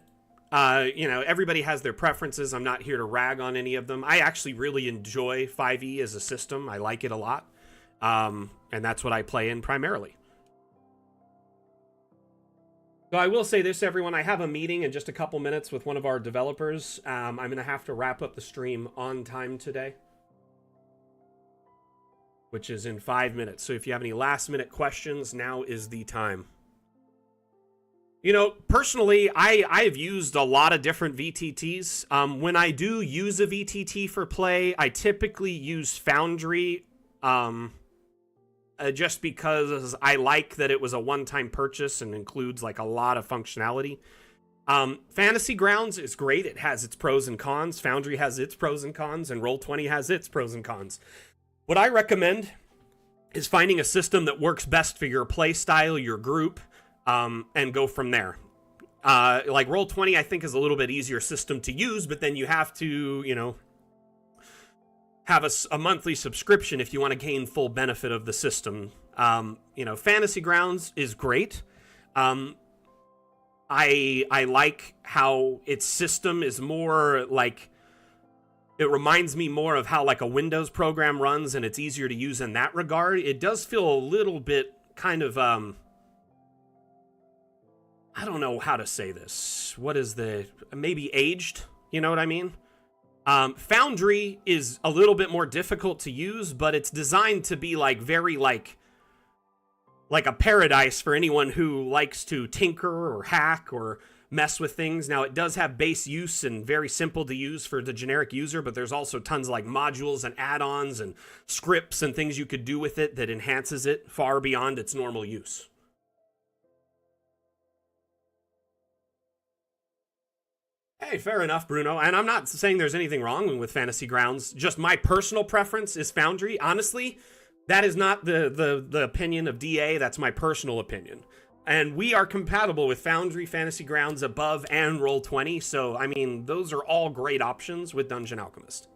everybody has their preferences. I'm not here to rag on any of them. I actually really enjoy 5e as a system. I like it a lot. And that's what I play in primarily. So I will say this, everyone. I have a meeting in just a couple minutes with one of our developers. I'm going to have to wrap up the stream on time today, which is in 5 minutes. So if you have any last-minute questions, now is the time. You know, personally, I've used a lot of different VTTs. When I do use a VTT for play, I typically use Foundry, just because I like that it was a one-time purchase and includes like a lot of functionality. Fantasy Grounds is great. It has its pros and cons. Foundry has its pros and cons, and Roll20 has its pros and cons. What I recommend is finding a system that works best for your play style, your group, and go from there. Like Roll20, I think, is a little bit easier system to use, but then you have to, have a monthly subscription if you want to gain full benefit of the system. Fantasy Grounds is great. I like how its system is more like, it reminds me more of how like a Windows program runs, and it's easier to use in that regard. It does feel a little bit kind of, I don't know how to say this. Maybe aged? You know what I mean? Foundry is a little bit more difficult to use, but it's designed to be like very like a paradise for anyone who likes to tinker or hack or mess with things. Now, it does have base use and very simple to use for the generic user, but there's also tons of like modules and add-ons and scripts and things you could do with it that enhances it far beyond its normal use. Hey, fair enough, Bruno. And I'm not saying there's anything wrong with Fantasy Grounds. Just my personal preference is Foundry. Honestly, that is not the opinion of DA. That's my personal opinion. And we are compatible with Foundry, Fantasy Grounds, Above, and Roll20. So, I mean, those are all great options with Dungeon Alchemist.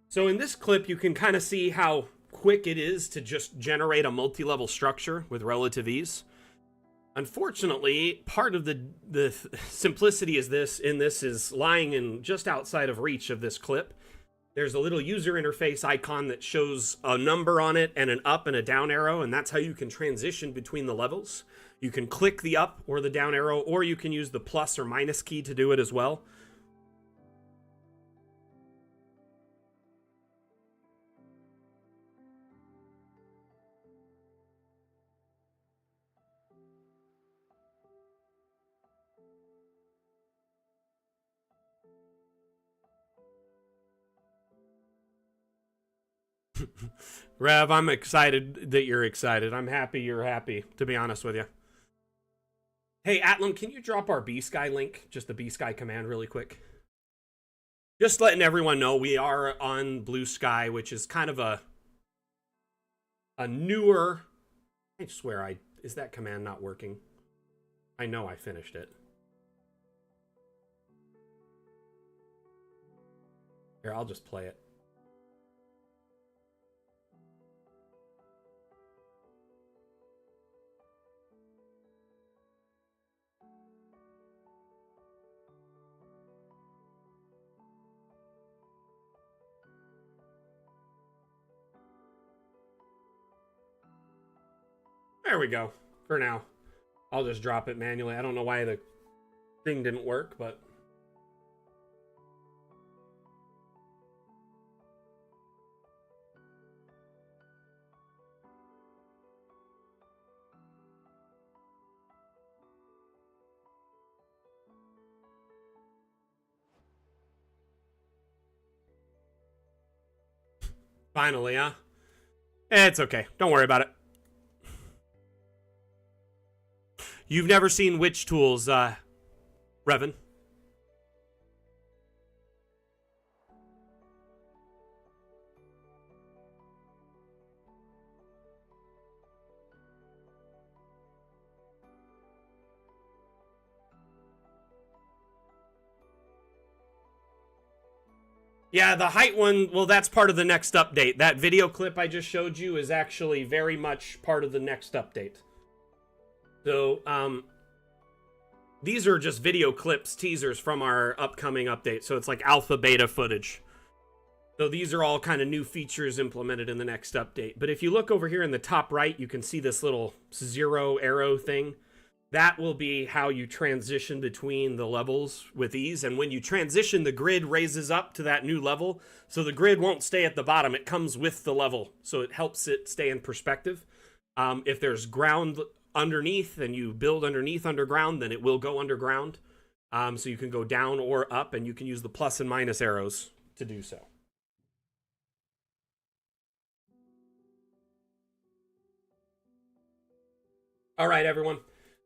So in this clip, you can kind of see how quick it is to just generate a multi-level structure with relative ease. Unfortunately, part of the simplicity is is lying in just outside of reach of this clip. There's a little user interface icon that shows a number on it and an up and a down arrow, and that's how you can transition between the levels. You can click the up or the down arrow, or you can use the plus or minus key to do it as well. Rev, I'm excited that you're excited. I'm happy you're happy, to be honest with you. Hey, Atlam, can you drop our B-Sky link? Just the B-Sky command really quick. Just letting everyone know we are on Blue Sky, which is kind of a newer... I swear, is that command not working? I know I finished it. Here, I'll just play it. There we go. For now. I'll just drop it manually. I don't know why the thing didn't work, but... Finally, huh? It's okay. Don't worry about it. You've never seen Witch Tools, Revan? Yeah, the height one, well, that's part of the next update. That video clip I just showed you is actually very much part of the next update. So, these are just video clips, teasers from our upcoming update. So it's like alpha, beta footage. So these are all kind of new features implemented in the next update. But if you look over here in the top right, you can see this little 0 arrow thing. That will be how you transition between the levels with ease. And when you transition, the grid raises up to that new level. So the grid won't stay at the bottom. It comes with the level. So it helps it stay in perspective. If there's ground underneath and you build underneath underground, then it will go underground. So you can go down or up, and you can use the plus and minus arrows to do so. All right, everyone.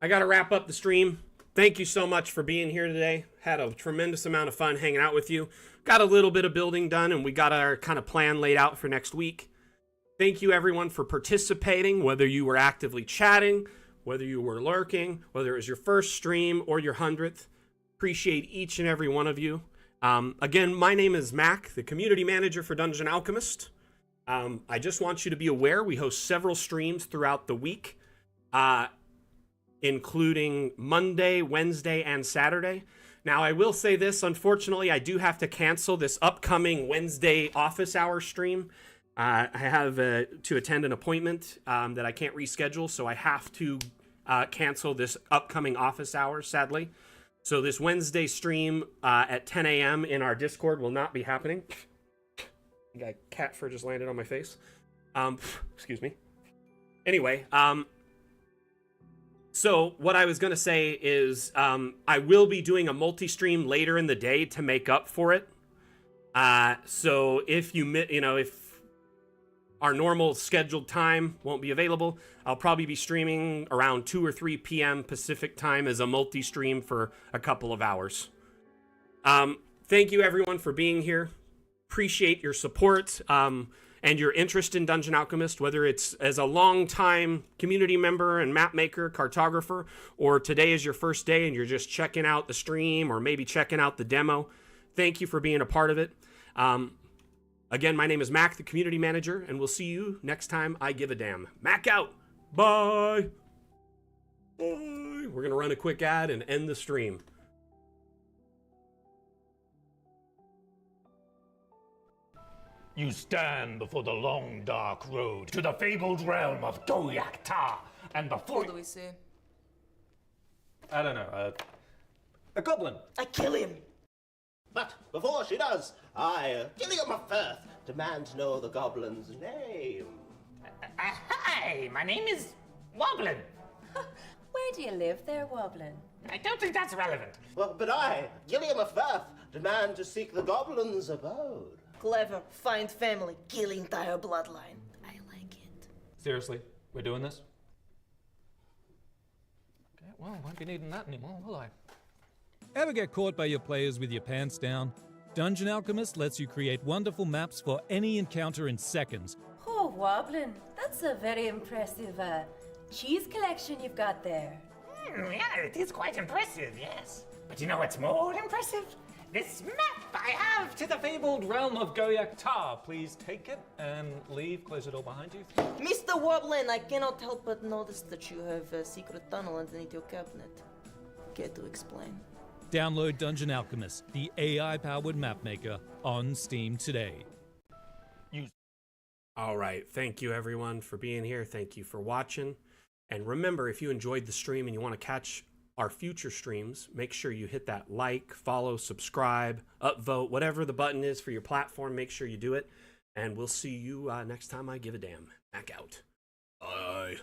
I got to wrap up the stream. Thank you so much for being here today. Had a tremendous amount of fun hanging out with you. Got a little bit of building done, and we got our kind of plan laid out for next week. Thank you, everyone, for participating, whether you were actively chatting, whether you were lurking, whether it was your first stream or your 100th. Appreciate each and every one of you. Again, my name is Mac, the community manager for Dungeon Alchemist. I just want you to be aware we host several streams throughout the week, including Monday, Wednesday, and Saturday. Now, I will say this, unfortunately, I do have to cancel this upcoming Wednesday office hour stream. I have to attend an appointment that I can't reschedule, so I have to cancel this upcoming office hour, sadly. So this Wednesday stream at 10 a.m. in our Discord will not be happening. Cat fur just landed on my face. Excuse me. Anyway, so what I was going to say is I will be doing a multi-stream later in the day to make up for it. So if if our normal scheduled time won't be available, I'll probably be streaming around 2 or 3 p.m. Pacific time as a multi-stream for a couple of hours. Thank you, everyone, for being here. Appreciate your support and your interest in Dungeon Alchemist, whether it's as a long-time community member and mapmaker, cartographer, or today is your first day and you're just checking out the stream or maybe checking out the demo. Thank you for being a part of it. Again, my name is Mac, the community manager, and we'll see you next time I give a damn. Mac out. Bye. Bye. We're going to run a quick ad and end the stream. You stand before the long, dark road to the fabled realm of Doyak Ta, and before... What do we see? I don't know, a goblin. I kill him. But before she does, I, Gilliam of Firth, demand to know the goblin's name. Hi, my name is Woblin. Where do you live there, Woblin? I don't think that's relevant. Well, but I, Gilliam of Firth, demand to seek the goblin's abode. Clever. Find family. Kill entire bloodline. I like it. Seriously, we're doing this? Okay, Well, won't be needing that anymore, will I? Ever get caught by your players with your pants down? Dungeon Alchemist lets you create wonderful maps for any encounter in seconds. Oh, Woblin, that's a very impressive cheese collection you've got there. Yeah, it is quite impressive, yes. But you know what's more impressive? This map I have to the Fabled realm of Goyak-Ta. Please take it and leave. Close the door behind you. Mr. Woblin, I cannot help but notice that you have a secret tunnel underneath your cabinet. Care to explain? Download Dungeon Alchemist, the AI-powered mapmaker, on Steam today. All right. Thank you, everyone, for being here. Thank you for watching. And remember, if you enjoyed the stream and you want to catch our future streams, make sure you hit that like, follow, subscribe, upvote, whatever the button is for your platform. Make sure you do it. And we'll see you next time I give a damn. Back out. Bye.